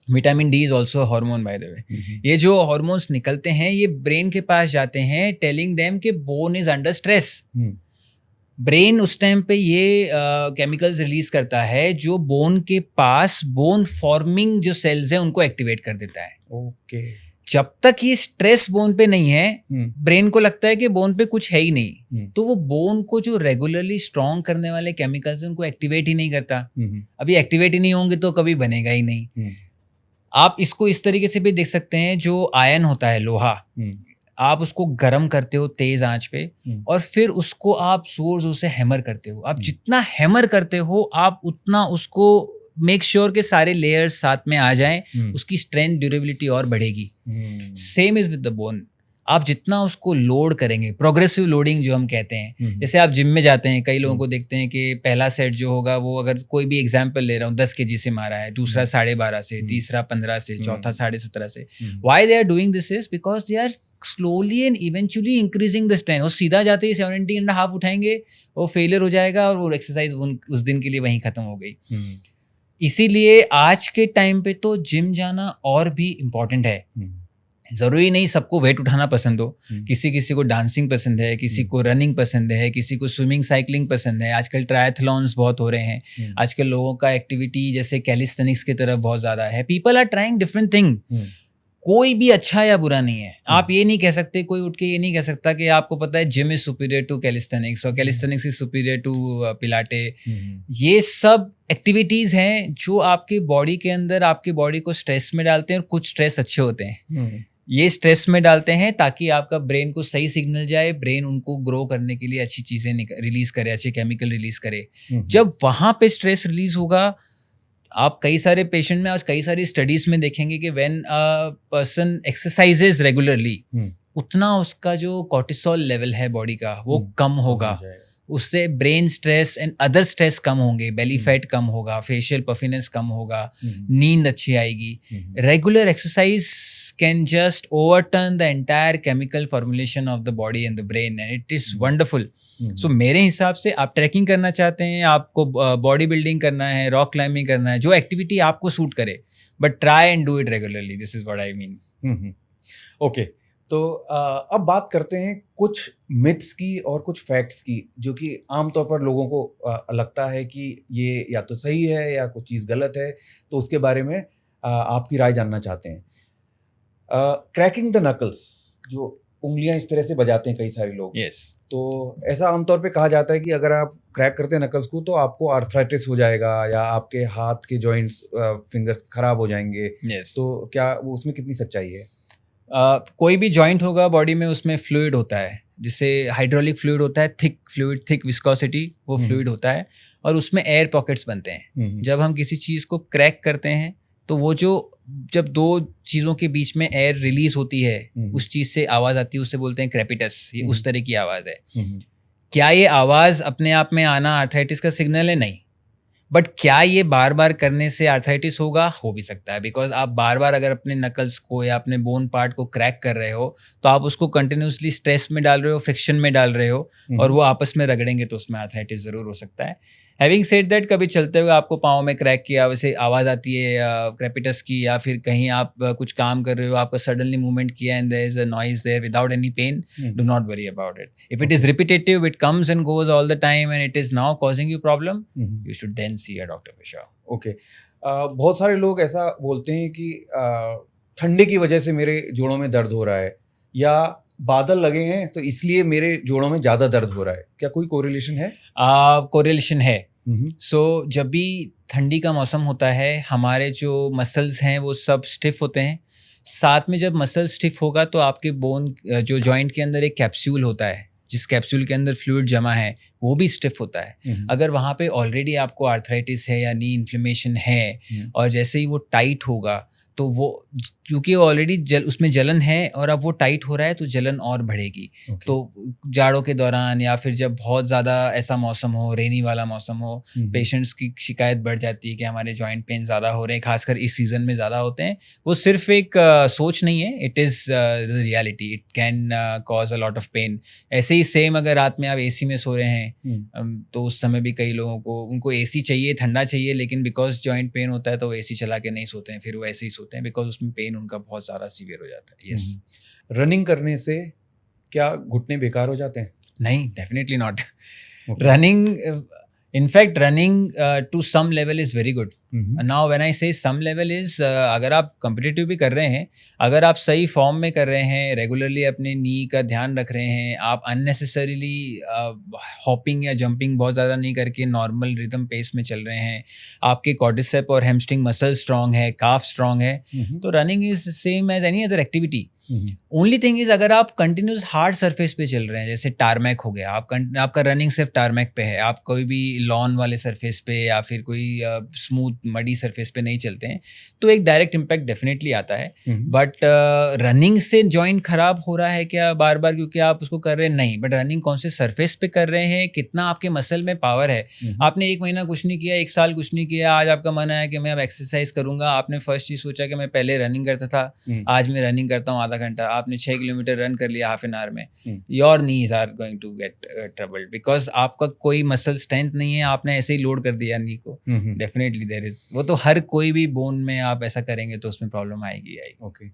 [SPEAKER 1] vitamin D is also hormone by the way, ये जो हॉर्मोन्स निकलते हैं ये ब्रेन के पास जाते हैं, टेलिंग देम कि bone is under stress. Brain उस टाइम पे ये केमिकल्स रिलीज करता है जो बोन के पास बोन फॉर्मिंग जो सेल्स हैं उनको एक्टिवेट कर देता है.
[SPEAKER 2] ओके.
[SPEAKER 1] जब तक ये स्ट्रेस बोन पे नहीं है, ब्रेन को लगता है कि बोन पे कुछ है ही नहीं, तो वो बोन को जो रेगुलरली स्ट्रॉन्ग करने वाले केमिकल्स हैं उनको एक्टिवेट ही नहीं करता. अभी एक्टिवेट ही नहीं होंगे तो कभी बनेगा ही नहीं. आप इसको इस तरीके से भी देख सकते हैं, जो आयन होता है, लोहा, आप उसको गर्म करते हो तेज आंच पे और फिर उसको आप जोर जोर से हैमर करते हो. आप जितना हैमर करते हो आप उतना उसको मेक श्योर के सारे लेयर्स साथ में आ जाएं, उसकी स्ट्रेंथ, ड्यूरेबिलिटी और बढ़ेगी. Same is with the bone. आप जितना उसको लोड करेंगे, प्रोग्रेसिव लोडिंग जो हम कहते हैं, जैसे आप जिम में जाते हैं, कई लोगों को देखते हैं कि पहला सेट जो होगा वो, अगर कोई भी एग्जांपल ले रहा हूँ, 10 kg से मारा है, दूसरा 12.5 से, तीसरा 15 से, चौथा 17.5 से. Why they are doing this is because they are slowly and eventually increasing the strength. वो सीधा जाते ही 17.5 उठाएंगे, वो फेलियर हो जाएगा और वो एक्सरसाइज उस दिन के लिए वहीं खत्म हो गई. इसीलिए आज के टाइम पे तो जिम जाना और भी इम्पोर्टेंट है. ज़रूरी नहीं सबको वेट उठाना पसंद हो, किसी किसी को डांसिंग पसंद है, किसी को रनिंग पसंद है, किसी को स्विमिंग, साइकिलिंग पसंद है. आजकल ट्रायथलॉन्स बहुत हो रहे हैं. आजकल लोगों का एक्टिविटी जैसे कैलिस्थेनिक्स की तरफ बहुत ज़्यादा है. People are trying different thing. कोई भी अच्छा या बुरा नहीं है. आप ये नहीं कह सकते, कोई उठ के ये नहीं कह सकता कि आपको पता है gym is superior to calisthenics और calisthenics is superior to Pilates. ये सब एक्टिविटीज़ हैं जो आपके बॉडी के अंदर आपकी बॉडी को स्ट्रेस में डालते हैं, और कुछ स्ट्रेस अच्छे होते हैं. ये स्ट्रेस में डालते हैं ताकि आपका ब्रेन को सही सिग्नल जाए, ब्रेन उनको ग्रो करने के लिए अच्छी चीज़ें रिलीज करे, अच्छे केमिकल रिलीज करे. जब वहाँ पे स्ट्रेस रिलीज होगा, आप कई सारे पेशेंट में, आज कई सारी स्टडीज में देखेंगे कि when a person exercises regularly, उतना उसका जो कॉर्टिसोल लेवल है बॉडी का वो कम होगा. उससे brain stress and other stress कम होंगे, बेली फैट कम होगा, फेशियल पफिनेस कम होगा, नींद अच्छी आएगी. Regular exercise can just overturn the entire chemical formulation of the body and the brain, and it is wonderful. So मेरे हिसाब से आप ट्रैकिंग करना चाहते हैं, आपको बॉडी बिल्डिंग करना है, रॉक क्लाइंबिंग करना है, जो एक्टिविटी आपको सूट करे, but try and do it regularly. This is what I mean.
[SPEAKER 2] Okay. तो अब बात करते हैं कुछ मिथ्स की और कुछ फैक्ट्स की, जो कि आमतौर पर लोगों को लगता है कि ये या तो सही है या कुछ चीज़ गलत है. तो उसके बारे में आपकी राय जानना चाहते हैं. क्रैकिंग द नकल्स, जो उंगलियां इस तरह से बजाते हैं कई सारे लोग.
[SPEAKER 1] Yes.
[SPEAKER 2] तो ऐसा आमतौर पे कहा जाता है कि अगर आप क्रैक करते हैं नकल्स को तो आपको आर्थराइटिस हो जाएगा या आपके हाथ के जॉइंट्स, फिंगर्स खराब हो जाएंगे.
[SPEAKER 1] Yes.
[SPEAKER 2] तो क्या वो उसमें कितनी सच्चाई है?
[SPEAKER 1] कोई भी जॉइंट होगा बॉडी में, उसमें फ्लूइड होता है, जिसे हाइड्रोलिक फ्लूइड होता है, थिक फ्लूइड, थिक विस्कोसिटी, वो फ्लूइड होता है, और उसमें एयर पॉकेट्स बनते हैं. जब हम किसी चीज़ को क्रैक करते हैं तो वो जब दो चीज़ों के बीच में एयर रिलीज होती है, उस चीज़ से आवाज़ आती है, उससे बोलते हैं क्रेपिटस. ये उस तरह की आवाज़ है. क्या ये आवाज़ अपने आप में आना आर्थराइटिस का सिग्नल है? नहीं. बट क्या ये बार बार करने से आर्थराइटिस होगा? हो भी सकता है, बिकॉज आप बार बार अगर अपने नकल्स को या अपने बोन पार्ट को क्रैक कर रहे हो तो आप उसको कंटिन्यूसली स्ट्रेस में डाल रहे हो, फ्रिक्शन में डाल रहे हो, और वो आपस में रगड़ेंगे तो उसमें आर्थराइटिस ज़रूर हो सकता है. हैविंग सेड दैट, कभी चलते हुए आपको पाँव में क्रैक किया, वैसे आवाज़ आती है क्रेपिटस की, या फिर कहीं आप कुछ काम कर रहे हो, आपका सडनली मूवमेंट किया and there is a noise there without any pain, do not worry about it. If it is repetitive, it comes and goes all the time and it is now causing you problem, you should then see a doctor for sure.
[SPEAKER 2] Okay. बहुत सारे लोग ऐसा बोलते हैं कि ठंडे की वजह से मेरे जोड़ों में दर्द हो रहा है, या बादल लगे हैं तो इसलिए मेरे जोड़ों में ज़्यादा दर्द हो रहा है, क्या कोई कोरिलेशन है?
[SPEAKER 1] कोरिलेशन है।
[SPEAKER 2] हम्म,
[SPEAKER 1] सो जब भी ठंडी का मौसम होता है, हमारे जो मसल्स हैं वो सब स्टिफ होते हैं। साथ में जब मसल स्टिफ होगा तो आपके बोन जो जॉइंट के अंदर एक कैप्सूल होता है, जिस कैप्सूल के अंदर फ्लूइड जमा है, वो भी स्टिफ होता है।
[SPEAKER 2] हम्म,
[SPEAKER 1] अगर वहाँ पे ऑलरेडी आपको आर्थराइटिस है या नी इन्फ्लेमेशन है,
[SPEAKER 2] हम्म,
[SPEAKER 1] और जैसे ही वो टाइट होगा तो वो, क्योंकि ऑलरेडी उसमें जलन है और अब वो टाइट हो रहा है तो जलन और बढ़ेगी।
[SPEAKER 2] ओके,
[SPEAKER 1] तो जाड़ों के दौरान या फिर जब बहुत ज़्यादा ऐसा मौसम हो, रेनी वाला मौसम हो, पेशेंट्स की शिकायत बढ़ जाती है कि हमारे जॉइंट पेन ज़्यादा हो रहे हैं, खासकर इस सीज़न में ज़्यादा होते हैं। वो सिर्फ एक सोच नहीं है, it is the reality, it can cause a lot of pain. ऐसे ही सेम अगर रात में आप एसी में सो रहे हैं, तो उस समय भी कई लोगों को, उनको एसी चाहिए, ठंडा चाहिए, लेकिन बिकॉज जॉइंट पेन होता है तो वो एसी चला के नहीं सोते हैं, फिर वो ऐसे ही सोते हैं बिकॉज उसमें पेन उनका बहुत ज़्यादा सीवियर हो जाता है। यस।
[SPEAKER 2] रनिंग करने से क्या घुटने बेकार हो जाते हैं?
[SPEAKER 1] नहीं, definitely not.
[SPEAKER 2] Okay.
[SPEAKER 1] Running, in fact running to some level is very good.
[SPEAKER 2] Hmm,
[SPEAKER 1] now when I say some level is, अगर आप कम्पिटिटिव भी कर रहे हैं, अगर आप सही फॉर्म में कर रहे हैं, रेगुलरली अपने नी का ध्यान रख रहे हैं, आप अननेसेसरीली हॉपिंग या जंपिंग बहुत ज़्यादा नहीं करके नॉर्मल रिदम पेस में चल रहे हैं, आपके क्वाड्रिसेप और हैमस्ट्रिंग मसल स्ट्रॉन्ग है, काफ स्ट्रॉन्ग है, तो running is same as any other activity. Only thing is, अगर आप कंटिन्यूस हार्ड सरफेस पे चल रहे हैं, जैसे टारमैक हो गया, आपका रनिंग सिर्फ टारमैक पे है, आप कोई भी लॉन वाले सरफेस पे या फिर कोई स्मूथ मडी सरफेस पे नहीं चलते हैं, तो एक डायरेक्ट इम्पैक्ट डेफिनेटली आता है। बट रनिंग से जॉइंट खराब हो रहा है क्या बार बार क्योंकि आप उसको कर रहे हैं? नहीं, बट रनिंग कौन से सरफेस पे कर रहे हैं, कितना आपके मसल में पावर है। आपने 1 महीना कुछ नहीं किया, 1 साल कुछ नहीं किया, आज आपका मन आया कि मैं अब एक्सरसाइज करूंगा, आपने फर्स्ट चीज सोचा कि मैं पहले रनिंग करता था, आज मैं रनिंग करता हूँ आधा घंटा, आपने 6 किलोमीटर रन कर लिया हाफ एन आवर में, your knees are going to get troubled because आपका कोई मसल स्ट्रेंथ नहीं है, आपने ऐसे ही लोड कर दिया नी को। डेफिनेटली देयर इज, वो तो हर कोई भी बोन में आप ऐसा करेंगे तो उसमें प्रॉब्लम आएगी।
[SPEAKER 2] ओके,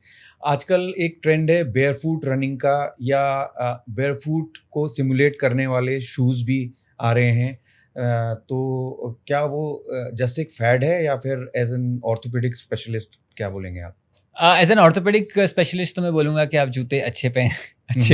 [SPEAKER 2] आजकल एक ट्रेंड है बेयरफुट रनिंग का, या बेयरफुट को सिमुलेट करने वाले शूज़ भी आ रहे हैं, तो क्या वो जस्ट एक फैड है या फिर एज एन ऑर्थोपेडिक स्पेशलिस्ट क्या बोलेंगे आप?
[SPEAKER 1] एज एन ऑर्थोपेडिक स्पेशलिस्ट तो मैं बोलूँगा कि आप जूते अच्छे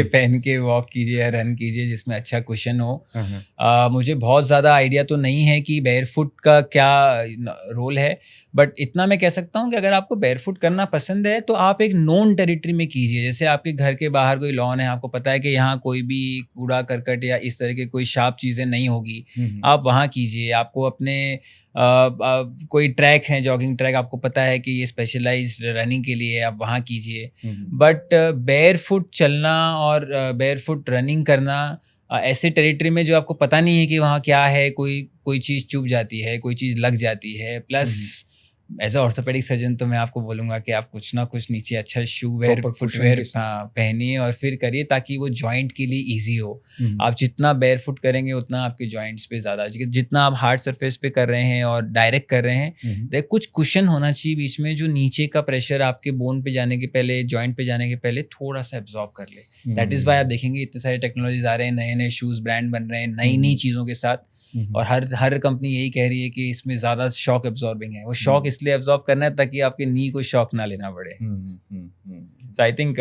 [SPEAKER 1] पहन के वॉक कीजिए या रन कीजिए जिसमें अच्छा कुशन हो। मुझे बहुत ज़्यादा आइडिया तो नहीं है कि बेयरफुट का क्या रोल है, बट इतना मैं कह सकता हूँ कि अगर आपको बेयरफुट करना पसंद है तो आप एक नोन टेरिटरी में कीजिए। जैसे आपके घर के बाहर कोई लॉन है, आपको पता है कि यहाँ कोई भी कूड़ा करकट या इस तरह के कोई शार्प चीज़ें नहीं होगी, आप वहाँ कीजिए। आपको अपने कोई ट्रैक है, जॉगिंग ट्रैक, आपको पता है कि ये स्पेशलाइज्ड रनिंग के लिए, आप वहाँ कीजिए। बट बेयरफुट चलना और बेयरफुट रनिंग करना ऐसे टेरिटरी में जो आपको पता नहीं है कि वहाँ क्या है, कोई चीज़ चुभ जाती है, कोई चीज़ लग जाती है, plus as a orthopaedic surgeon तो मैं आपको बोलूँगा कि आप कुछ ना कुछ नीचे अच्छा शू वेयर, फुटवेयर पहनिए और फिर करिए ताकि वो जॉइंट के लिए ईजी हो। आप जितना बेयरफुट करेंगे उतना आपके जॉइंट्स पे ज़्यादा, जितना आप हार्ड सरफेस पे कर रहे हैं और डायरेक्ट कर रहे हैं, देख कुछ कुशन होना चाहिए बीच में जो नीचे का प्रेशर आपके बोन पे जाने के पहले, जॉइंट पे जाने के पहले थोड़ा सा एब्जॉर्ब कर ले। दैट इज़ वाई आप देखेंगे इतने सारे टेक्नोलॉजीज आ रहे हैं, नए नए शूज़ ब्रांड बन रहे हैं नई चीज़ों के साथ, और हर कंपनी यही कह रही है कि इसमें ज़्यादा शॉक एब्जॉर्बिंग है। वो शॉक इसलिए एब्जॉर्ब करना है ताकि आपके नी को शॉक ना लेना पड़े। सो आई थिंक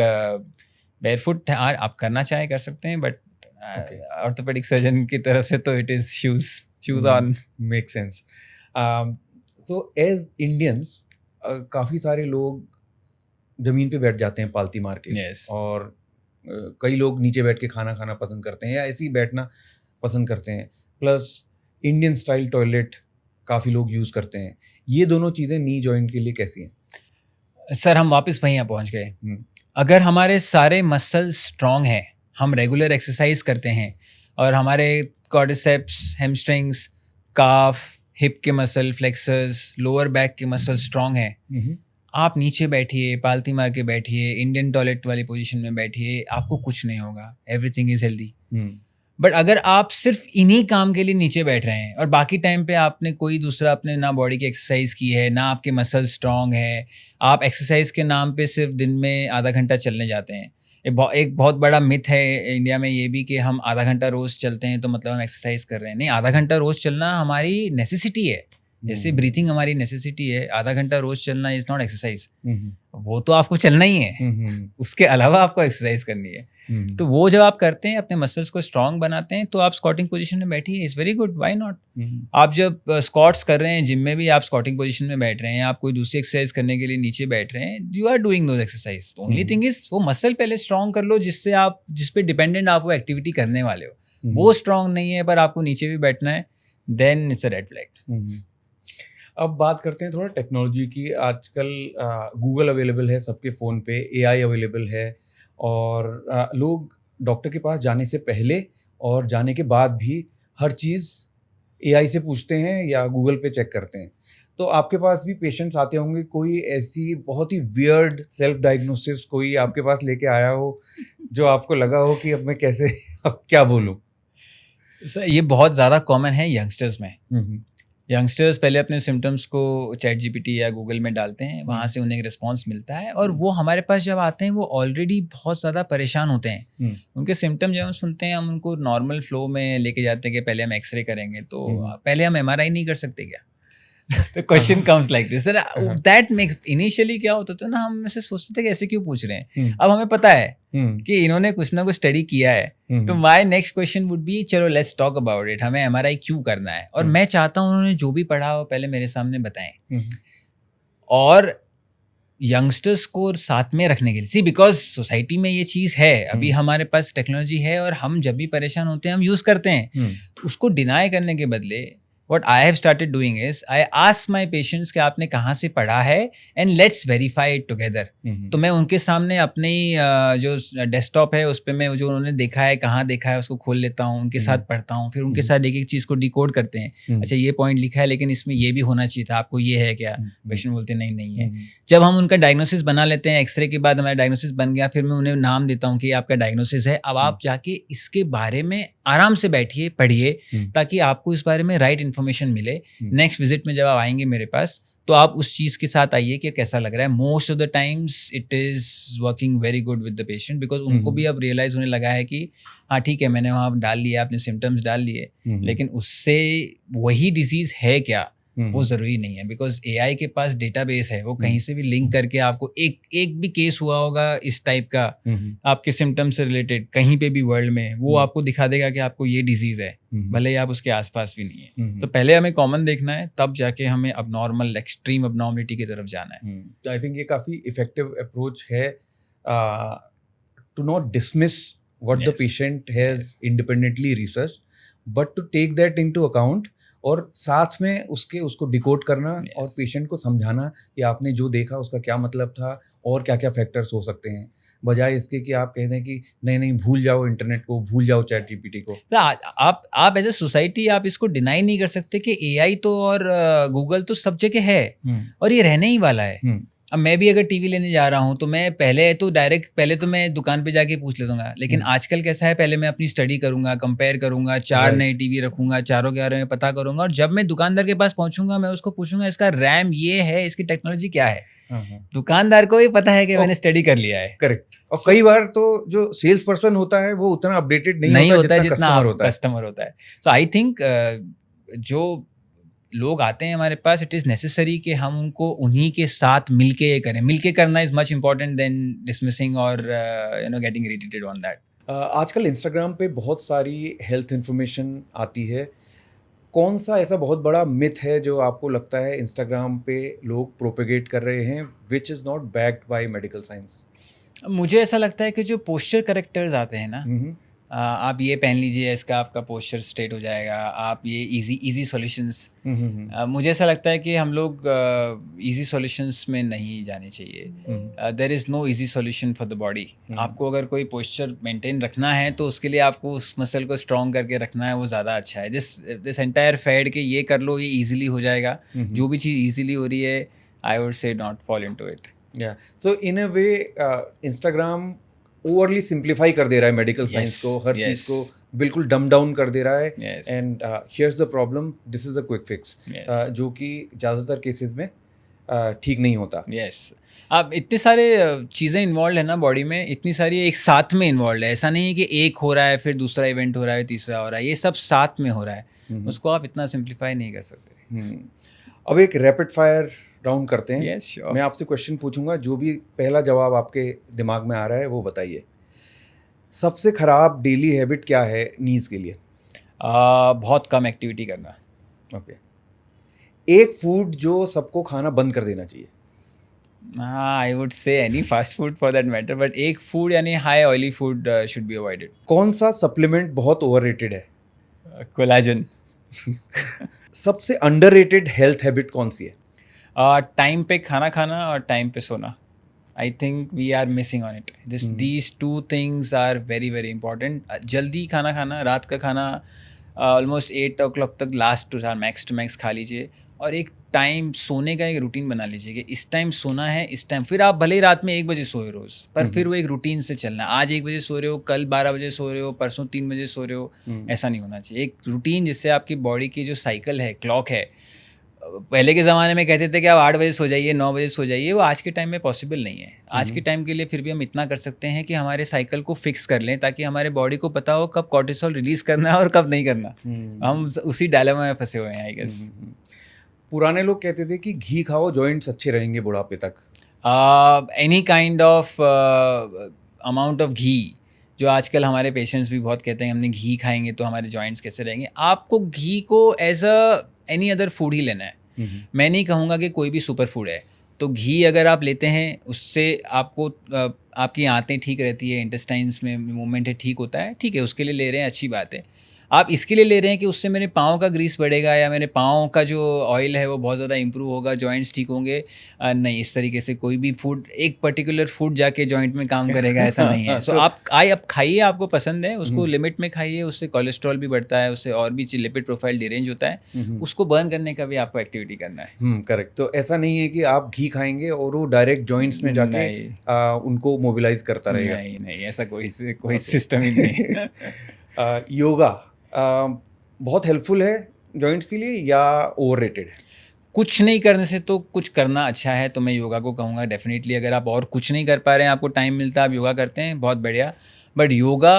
[SPEAKER 1] बेयरफुट आप करना चाहें कर सकते हैं, बट ऑर्थोपेडिक सर्जन की तरफ से तो it is shoes on.
[SPEAKER 2] Make sense. So as Indians काफ़ी सारे लोग ज़मीन पे बैठ जाते हैं पालती मार के,
[SPEAKER 1] Yes.
[SPEAKER 2] और कई लोग नीचे बैठ के खाना खाना पसंद करते हैं या ऐसे ही बैठना पसंद करते हैं, प्लस इंडियन स्टाइल टॉयलेट काफ़ी लोग यूज़ करते हैं। ये दोनों चीज़ें नी जॉइंट के लिए कैसी हैं?
[SPEAKER 1] सर हम वापस वहीं आ पहुँच गए। अगर हमारे सारे मसल्स स्ट्रॉन्ग हैं, हम रेगुलर एक्सरसाइज करते हैं और हमारे क्वाड्रिसेप्स, हैमस्ट्रिंग्स, काफ, हिप के मसल, फ्लेक्सर्स, लोअर बैक के मसल स्ट्रॉन्ग हैं, आप नीचे बैठिए, पालती मार के बैठिए, इंडियन टॉयलेट वाली पोजीशन में बैठिए, आपको कुछ नहीं होगा, एवरीथिंग इज़ हेल्दी। बट अगर आप सिर्फ इन्हीं काम के लिए नीचे बैठ रहे हैं और बाकी टाइम पे आपने कोई दूसरा अपने ना बॉडी की एक्सरसाइज की है, ना आपके मसल स्ट्रॉन्ग है, आप एक्सरसाइज के नाम पे सिर्फ दिन में आधा घंटा चलने जाते हैं। एक बहुत बड़ा मिथ है इंडिया में ये भी कि हम आधा घंटा रोज़ चलते हैं तो मतलब हम एक्सरसाइज कर रहे हैं। नहीं, आधा घंटा रोज़ चलना हमारी नेसेसिटी है। जैसे ब्रीथिंग हमारी नेसेसिटी है, आधा घंटा रोज चलना इज नॉट एक्सरसाइज, वो तो आपको चलना ही है, उसके अलावा आपको एक्सरसाइज करनी है। तो वो जब आप करते हैं, अपने मसल्स को स्ट्रांग बनाते हैं, तो आप स्क्वाटिंग पोजीशन में बैठिए, it's very good, why not. आप जब स्क्वाट्स कर रहे हैं जिम में भी, आप स्क्वाटिंग पोजीशन में बैठ रहे हैं, आप कोई दूसरी एक्सरसाइज करने के लिए नीचे बैठ रहे हैं, you are doing those exercise. Only thing is वो मसल पहले स्ट्रांग कर लो, जिससे आप, जिस पे डिपेंडेंट आप वो एक्टिविटी करने वाले हो, वो स्ट्रांग नहीं है, पर आपको नीचे भी बैठना है, then it's a red flag.
[SPEAKER 2] अब बात करते हैं थोड़ा टेक्नोलॉजी की। आजकल गूगल अवेलेबल है सबके फ़ोन पे, एआई अवेलेबल है, और लोग डॉक्टर के पास जाने से पहले और जाने के बाद भी हर चीज़ एआई से पूछते हैं या गूगल पे चेक करते हैं। तो आपके पास भी पेशेंट्स आते होंगे, कोई ऐसी बहुत ही वियर्ड सेल्फ डायग्नोसिस कोई आपके पास लेके आया हो जो आपको लगा हो कि अब मैं कैसे अब क्या बोलूं?
[SPEAKER 1] सर ये बहुत ज़्यादा कॉमन है यंगस्टर्स में। यंगस्टर्स पहले अपने सिम्टम्स को चैट जीपीटी या गूगल में डालते हैं, वहाँ से उन्हें एक रिस्पॉन्स मिलता है, और वो हमारे पास जब आते हैं वो ऑलरेडी बहुत ज़्यादा परेशान होते हैं। उनके सिम्टम जब हम सुनते हैं, हम उनको नॉर्मल फ्लो में लेके जाते हैं कि पहले हम एक्सरे करेंगे, तो पहले हम एमआरआई नहीं कर सकते क्या? तो question comes like this, that makes, initially क्या होता था ना, हम ऐसे सोचते थे कि ऐसे क्यों पूछ रहे हैं। अब हमें पता है कि इन्होंने कुछ ना कुछ स्टडी किया है, तो my next question would be, चलो लेट्स टॉक अबाउट इट, हमें एमआरआई क्यों करना है, और मैं चाहता हूँ उन्होंने जो भी पढ़ा हो पहले मेरे सामने बताएं, और यंगस्टर्स को साथ में रखने के लिए, सी बिकॉज सोसाइटी में ये चीज़ है, अभी हमारे पास टेक्नोलॉजी है, और हम जब भी परेशान होते हैं हम यूज़ करते हैं, तो उसको डिनाई करने के बदले what I have started doing is I ask my patients कि आपने कहाँ से पढ़ा है, and let's verify it together। तो मैं उनके सामने अपनी जो डेस्कटॉप है उस पर मैं जो उन्होंने देखा है, कहाँ देखा है, उसको खोल लेता हूँ, उनके साथ पढ़ता हूँ, फिर उनके साथ एक एक चीज़ को डिकोड करते हैं। अच्छा ये पॉइंट लिखा है लेकिन इसमें ये भी होना चाहिए था, आपको ये है क्या? पेशेंट बोलते नहीं नहीं है। जब हम उनका डायग्नोसिस बना लेते हैं, एक्सरे के बाद हमारा डायग्नोसिस बन गया, फिर मैं उन्हें नाम देता हूँ कि आपका डायग्नोसिस है, अब आप जाके इसके बारे में आराम से बैठिए, पढ़िए, ताकि आपको इस बारे में राइट इन्फॉर्मेशन मिले। नेक्स्ट विजिट में जब आप आएंगे मेरे पास, तो आप उस चीज़ के साथ आइए कि कैसा लग रहा है। Most of the times it is working very good with the patient, because उनको भी अब रियलाइज़ होने लगा है कि हाँ ठीक है, मैंने वहाँ डाल लिया, अपने सिम्टम्स डाल लिए, लेकिन उससे वही डिजीज़ है क्या वो ज़रूरी नहीं है, बिकॉज एआई के पास डेटाबेस है, वो कहीं से भी लिंक करके आपको एक भी केस हुआ होगा इस टाइप का आपके सिम्टम से रिलेटेड कहीं पे भी वर्ल्ड में, वो आपको दिखा देगा कि आपको ये डिजीज़ है, भले ही आप उसके आसपास भी नहीं है। तो पहले हमें कॉमन देखना है, तब जाके हमें अबनॉर्मल, एक्सट्रीम अबनॉर्मलिटी की तरफ जाना है।
[SPEAKER 2] आई थिंक ये काफ़ी इफेक्टिव अप्रोच है, to not dismiss what the patient has independently research, but to take that into account, और साथ में उसको डिकोड करना और पेशेंट को समझाना कि आपने जो देखा उसका क्या मतलब था और क्या क्या फैक्टर्स हो सकते हैं, बजाय इसके कि आप कह दें कि नहीं भूल जाओ इंटरनेट को, भूल जाओ चैट जीपीटी को।
[SPEAKER 1] आप एज ए सोसाइटी आप इसको डिनाई नहीं कर सकते कि एआई तो और गूगल तो सब जगह है, और ये रहने ही वाला है। अब मैं भी अगर टीवी लेने जा रहा हूँ, तो मैं पहले तो मैं दुकान पे जाके पूछ लेता, लेकिन आजकल कैसा है, पहले मैं अपनी स्टडी करूंगा, कंपेयर करूंगा, 4 नए टीवी रखूंगा, चारों के बारे में पता करूंगा, और जब मैं दुकानदार के पास पहुंचूंगा मैं उसको पूछूंगा इसका रैम ये है, इसकी टेक्नोलॉजी क्या है। दुकानदार को भी पता है कि मैंने स्टडी कर लिया है।
[SPEAKER 2] करेक्ट। और कई बार तो जो सेल्स पर्सन होता है वो उतना अपडेटेड नहीं होता है जितना
[SPEAKER 1] कस्टमर होता है। तो आई थिंक जो लोग आते हैं हमारे पास, इट इज़ नेसेसरी कि हम उनको उन्हीं के साथ मिलके ये करें। मिलके करना is much important than dismissing और गेटिंग इरिटेटेड ऑन दैट।
[SPEAKER 2] आजकल इंस्टाग्राम पे बहुत सारी हेल्थ इन्फॉर्मेशन आती है। कौन सा ऐसा बहुत बड़ा मिथ है जो आपको लगता है इंस्टाग्राम पे लोग प्रोपेगेट कर रहे हैं, which is not backed by medical science?
[SPEAKER 1] मुझे ऐसा लगता है कि जो पोस्चर करेक्टर्स आते हैं ना, आप ये पहन लीजिए, इसका आपका पोस्चर स्ट्रेट हो जाएगा, आप ये इजी सॉल्यूशंस, मुझे ऐसा लगता है कि हम लोग इजी सॉल्यूशंस में नहीं जाने चाहिए। There is no easy solution for the body. आपको अगर कोई पोस्चर मेंटेन रखना है तो उसके लिए आपको उस मसल को स्ट्रॉन्ग करके रखना है, वो ज़्यादा अच्छा है। दिस एंटायर फैड के ये कर लो, ये ईजिली हो जाएगा, जो भी चीज़ ईजिली हो रही है, आई वुड से नॉट फॉल इनटू इट।
[SPEAKER 2] या सो इन अ वे इंस्टाग्राम ओवरली सिंप्लीफाई कर दे रहा है मेडिकल साइंस को, हर चीज़ को बिल्कुल डम डाउन कर दे रहा है, and here's the problem, this is a quick fix, जो कि ज़्यादातर केसेस में ठीक नहीं होता।
[SPEAKER 1] अब इतने सारे चीज़ें इन्वॉल्व है ना बॉडी में, इतनी सारी एक साथ में इन्वॉल्व है। ऐसा नहीं है कि एक हो रहा है फिर दूसरा इवेंट हो रहा है, तीसरा हो रहा है, ये सब साथ में हो रहा है। उसको आप इतना सिंप्लीफाई नहीं कर सकते।
[SPEAKER 2] अब एक रैपिड फायर राउंड करते हैं।
[SPEAKER 1] Yes, sure.
[SPEAKER 2] मैं आपसे क्वेश्चन पूछूंगा, जो भी पहला जवाब आपके दिमाग में आ रहा है वो बताइए। सबसे खराब डेली हैबिट क्या है नीज के लिए?
[SPEAKER 1] बहुत कम एक्टिविटी करना।
[SPEAKER 2] ओके। एक फूड जो सबको खाना बंद कर देना चाहिए?
[SPEAKER 1] हाँ, आई वुड से any fast food for that matter, but एक फूड यानी high oily food should be avoided.
[SPEAKER 2] कौन सा सप्लीमेंट बहुत ओवररेटेड है?
[SPEAKER 1] कोलाजन।
[SPEAKER 2] सबसे अंडररेटेड हेल्थ हैबिट कौन सी है?
[SPEAKER 1] टाइम पे खाना खाना और टाइम पे सोना। I think we are missing on it. These two things are very very important. जल्दी खाना खाना, रात का खाना ऑलमोस्ट 8 o'clock तक लास्ट टू मैक्स खा लीजिए, और एक टाइम सोने का एक रूटीन बना लीजिए कि इस टाइम सोना है, इस टाइम। फिर आप भले ही रात में 1 बजे सोए रोज़, पर फिर वो एक रूटीन से चलना है। आज 1 बजे सो रहे हो, कल 12 बजे सो रहे हो, परसों 3 बजे सो रहे हो, ऐसा नहीं होना चाहिए। एक रूटीन जिससे आपकी बॉडी की जो साइकिल है, क्लॉक है। पहले के ज़माने में कहते थे कि आप 8 बजे सो जाइए, 9 बजे सो जाइए, वो आज के टाइम में पॉसिबल नहीं है। आज के टाइम के लिए फिर भी हम इतना कर सकते हैं कि हमारे साइकिल को फिक्स कर लें, ताकि हमारे बॉडी को पता हो कब कॉर्टिसोल रिलीज़ करना है और कब नहीं करना। हम उसी डायलेमा में फंसे हुए हैं, आई गेस।
[SPEAKER 2] पुराने लोग कहते थे कि घी खाओ, जॉइंट्स अच्छे रहेंगे बुढ़ापे तक।
[SPEAKER 1] Any kind of amount of ghee, जो आजकल हमारे पेशेंट्स भी बहुत कहते हैं हमने घी खाएंगे तो हमारे जॉइंट्स कैसे रहेंगे। आपको घी को as a any other food ही लेना है। मैं नहीं कहूँगा कि कोई भी सुपर फूड है। तो घी अगर आप लेते हैं, उससे आपको आपकी आंतें ठीक रहती है, इंटेस्टाइन्स में मूवमेंट है ठीक होता है, ठीक है, उसके लिए ले रहे हैं, अच्छी बात है। आप इसके लिए ले रहे हैं कि उससे मेरे पाँव का ग्रीस बढ़ेगा या मेरे पाँव का जो ऑयल है वो बहुत ज़्यादा इंप्रूव होगा, जॉइंट्स ठीक होंगे, नहीं, इस तरीके से कोई भी फूड, एक पर्टिकुलर फूड जाके जॉइंट में काम करेगा ऐसा नहीं है। सो आप खाइए, आपको पसंद है उसको लिमिट में खाइए, उससे कोलेस्ट्रॉल भी बढ़ता है, उससे और भी लिपिड प्रोफाइल डिरेंज होता है, उसको बर्न करने का भी आपको एक्टिविटी करना है।
[SPEAKER 2] करेक्ट। तो ऐसा नहीं है कि आप घी खाएंगे और वो डायरेक्ट जॉइंट्स में जाके उनको मोबिलाइज करता रहेगा?
[SPEAKER 1] नहीं, ऐसा कोई सिस्टम ही नहीं।
[SPEAKER 2] योगा बहुत हेल्पफुल है जॉइंट्स के लिए या ओवररेटेड है?
[SPEAKER 1] कुछ नहीं करने से तो कुछ करना अच्छा है, तो मैं योगा को कहूँगा डेफिनेटली। अगर आप और कुछ नहीं कर पा रहे हैं, आपको टाइम मिलता है, आप योगा करते हैं, बहुत बढ़िया। But yoga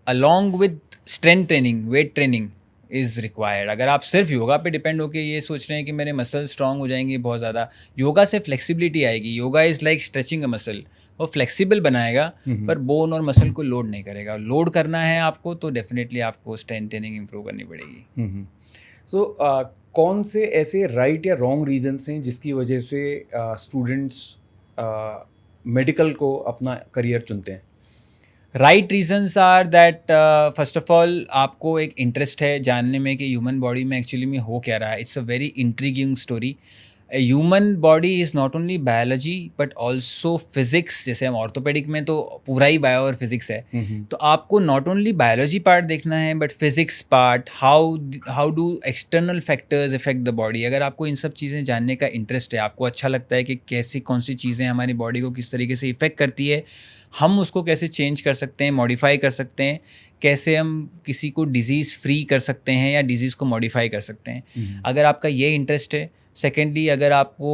[SPEAKER 1] along with strength training, weight training is required. अगर आप सिर्फ योगा पे डिपेंड होकर ये सोच रहे हैं कि मेरे मसल स्ट्रांग हो जाएंगे बहुत ज़्यादा, योगा से फ्लेक्सिबिलिटी आएगी। Yoga is like stretching a muscle, वो फ्लेक्सिबल बनाएगा पर बोन और मसल को लोड नहीं करेगा। लोड करना है आपको तो डेफिनेटली आपको स्ट्रेंथ ट्रेनिंग इंप्रूव करनी पड़ेगी।
[SPEAKER 2] सो कौन से ऐसे राइट या रॉन्ग रीजंस हैं जिसकी वजह से स्टूडेंट्स मेडिकल को अपना करियर चुनते हैं?
[SPEAKER 1] Right reasons are that first of all आपको एक इंटरेस्ट है जानने में कि ह्यूमन बॉडी में एक्चुअली में हो क्या रहा है। It's a very intriguing story. Human body is not only biology but also physics. जैसे हम ऑर्थोपेडिक में तो पूरा ही बायो और फिजिक्स है, तो आपको नॉट ओनली बायोलॉजी पार्ट देखना है but physics part, how do external factors effect the body. अगर आपको इन सब चीज़ें जानने का इंटरेस्ट है, आपको अच्छा लगता है कि कैसे कौन सी चीज़ें हमारी बॉडी को किस तरीके से इफेक्ट करती है, हम उसको कैसे चेंज कर सकते हैं, मॉडिफाई कर सकते हैं, कैसे हम किसी को डिजीज़ फ्री कर सकते हैं या डिजीज़ को मॉडिफाई कर सकते हैं, अगर आपका ये इंटरेस्ट है। सेकेंडली, अगर आपको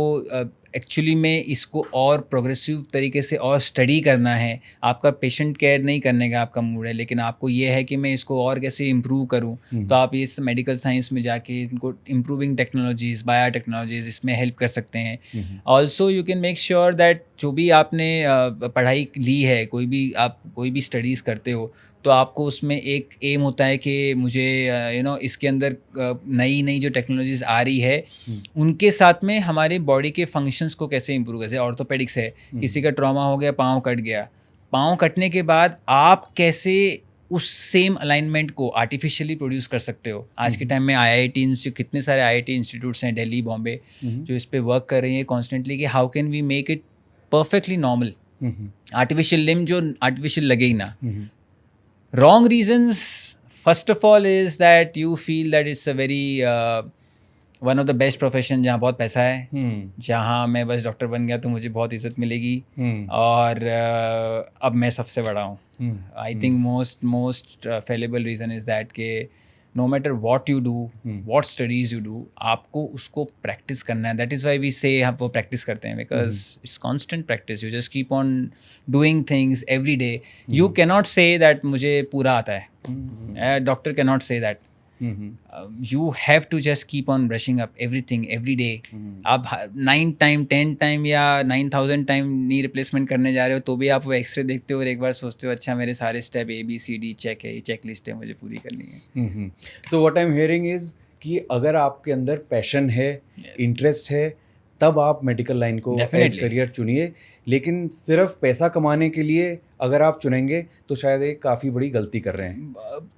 [SPEAKER 1] एक्चुअली में इसको और प्रोग्रेसिव तरीके से और स्टडी करना है, आपका पेशेंट केयर नहीं करने का आपका मूड है, लेकिन आपको ये है कि मैं इसको और कैसे इम्प्रूव करूं, तो आप इस मेडिकल साइंस में जाके इनको इम्प्रूविंग टेक्नोलॉजीज़, बायोटेक्नोलॉजीज़ इसमें हेल्प कर सकते हैं। Also you can make sure that जो भी आपने पढ़ाई ली है, आप कोई भी स्टडीज़ करते हो, तो आपको उसमें एक एम होता है कि मुझे इसके अंदर नई नई जो टेक्नोलॉजीज़ आ रही है उनके साथ में हमारे बॉडी के फंक्शंस को कैसे इंप्रूव। जैसे ऑर्थोपेडिक्स है, किसी का ट्रॉमा हो गया, पाँव कट गया, पाँव कटने के बाद आप कैसे उस सेम अलाइनमेंट को आर्टिफिशियली प्रोड्यूस कर सकते हो। आज के टाइम में IIT कितने सारे IIT इंस्टीट्यूट्स हैं दिल्ली, बॉम्बे, जो इस पे वर्क कर रही हैं कॉन्स्टेंटली कि how can we make it perfectly normal. Artificial limb जो आर्टिफिशियल लगे ही ना। Wrong reasons, first of all, is that you feel that it's a very one of the best profession जहाँ बहुत पैसा है, जहाँ मैं बस डॉक्टर बन गया तो मुझे बहुत इज्जत मिलेगी, और अब मैं सबसे बड़ा हूँ। I think most fallible reason is that के no matter what you do, what studies you do, आपको उसको प्रैक्टिस करना है। दैट इज़ वाई वी से हम वो प्रैक्टिस करते हैं, because it's constant practice. You just keep on doing things every day. You cannot say that मुझे पूरा आता है, doctor cannot say that. You have to just keep on brushing up everything every day. आप 9 time 10 time या 9000 time knee replacement करने जा रहे हो तो भी आप वो एक्सरे देखते हो और एक बार सोचते हो अच्छा मेरे सारे स्टेप ABCD चेक है, ये चेक लिस्ट है, मुझे पूरी करनी है।
[SPEAKER 2] So what I am hearing is कि अगर आपके अंदर पैशन है, इंटरेस्ट है, तब आप मेडिकल लाइन को एज करियर चुनिए, लेकिन सिर्फ पैसा कमाने के लिए अगर आप चुनेंगे तो शायद एक काफ़ी बड़ी गलती कर रहे हैं।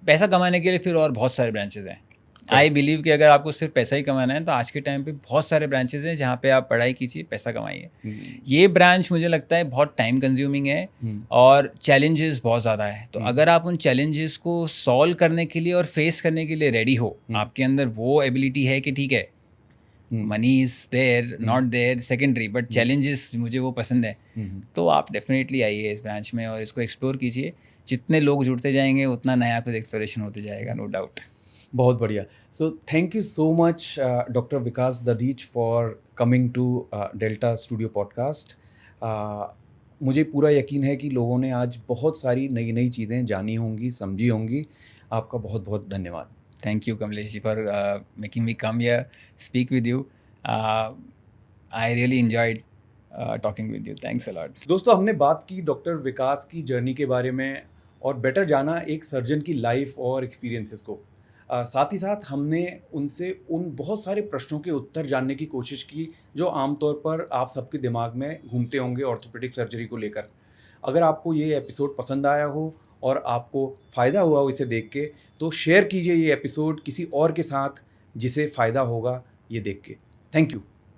[SPEAKER 1] पैसा कमाने के लिए फिर और बहुत सारे ब्रांचेज हैं। आई बिलीव कि अगर आपको सिर्फ पैसा ही कमाना है तो आज के टाइम पे बहुत सारे ब्रांचेज हैं जहाँ पे आप पढ़ाई कीजिए, पैसा कमाइए। ये ब्रांच मुझे लगता है बहुत टाइम कंज्यूमिंग है और चैलेंजेस बहुत ज़्यादा है। तो अगर आप उन चैलेंजेस को सॉल्व करने के लिए और फेस करने के लिए रेडी हो, आपके अंदर वो एबिलिटी है कि ठीक है money is there not there secondary, but challenges मुझे वो पसंद है, तो आप डेफिनेटली आइए इस ब्रांच में और इसको एक्सप्लोर कीजिए। जितने लोग जुड़ते जाएंगे उतना नया कुछ एक्सप्लोरेशन होते जाएगा, नो डाउट।
[SPEAKER 2] बहुत बढ़िया। So thank you so much doctor Vikas Dadhich for coming to delta studio podcast. मुझे पूरा यकीन है कि लोगों ने आज बहुत सारी नई नई चीज़ें जानी होंगी, समझी होंगी। आपका बहुत बहुत धन्यवाद।
[SPEAKER 1] Thank you, Kamlesh ji, for making me come here, speak with you. I really enjoyed talking with you. Thanks a lot.
[SPEAKER 2] दोस्तों, हमने बात की डॉक्टर विकास की जर्नी के बारे में और बेटर जाना एक सर्जन की लाइफ और एक्सपीरियंसेस को। साथ ही साथ हमने उनसे उन बहुत सारे प्रश्नों के उत्तर जानने की कोशिश की जो आमतौर पर आप सबके दिमाग में घूमते होंगे ऑर्थोपेडिक सर्जरी को लेकर। अगर आपको ये एपिसोड पसंद आया हो और आपको फ़ायदा हुआ हो इसे देख के, तो शेयर कीजिए ये एपिसोड किसी और के साथ जिसे फ़ायदा होगा ये देख के। Thank you.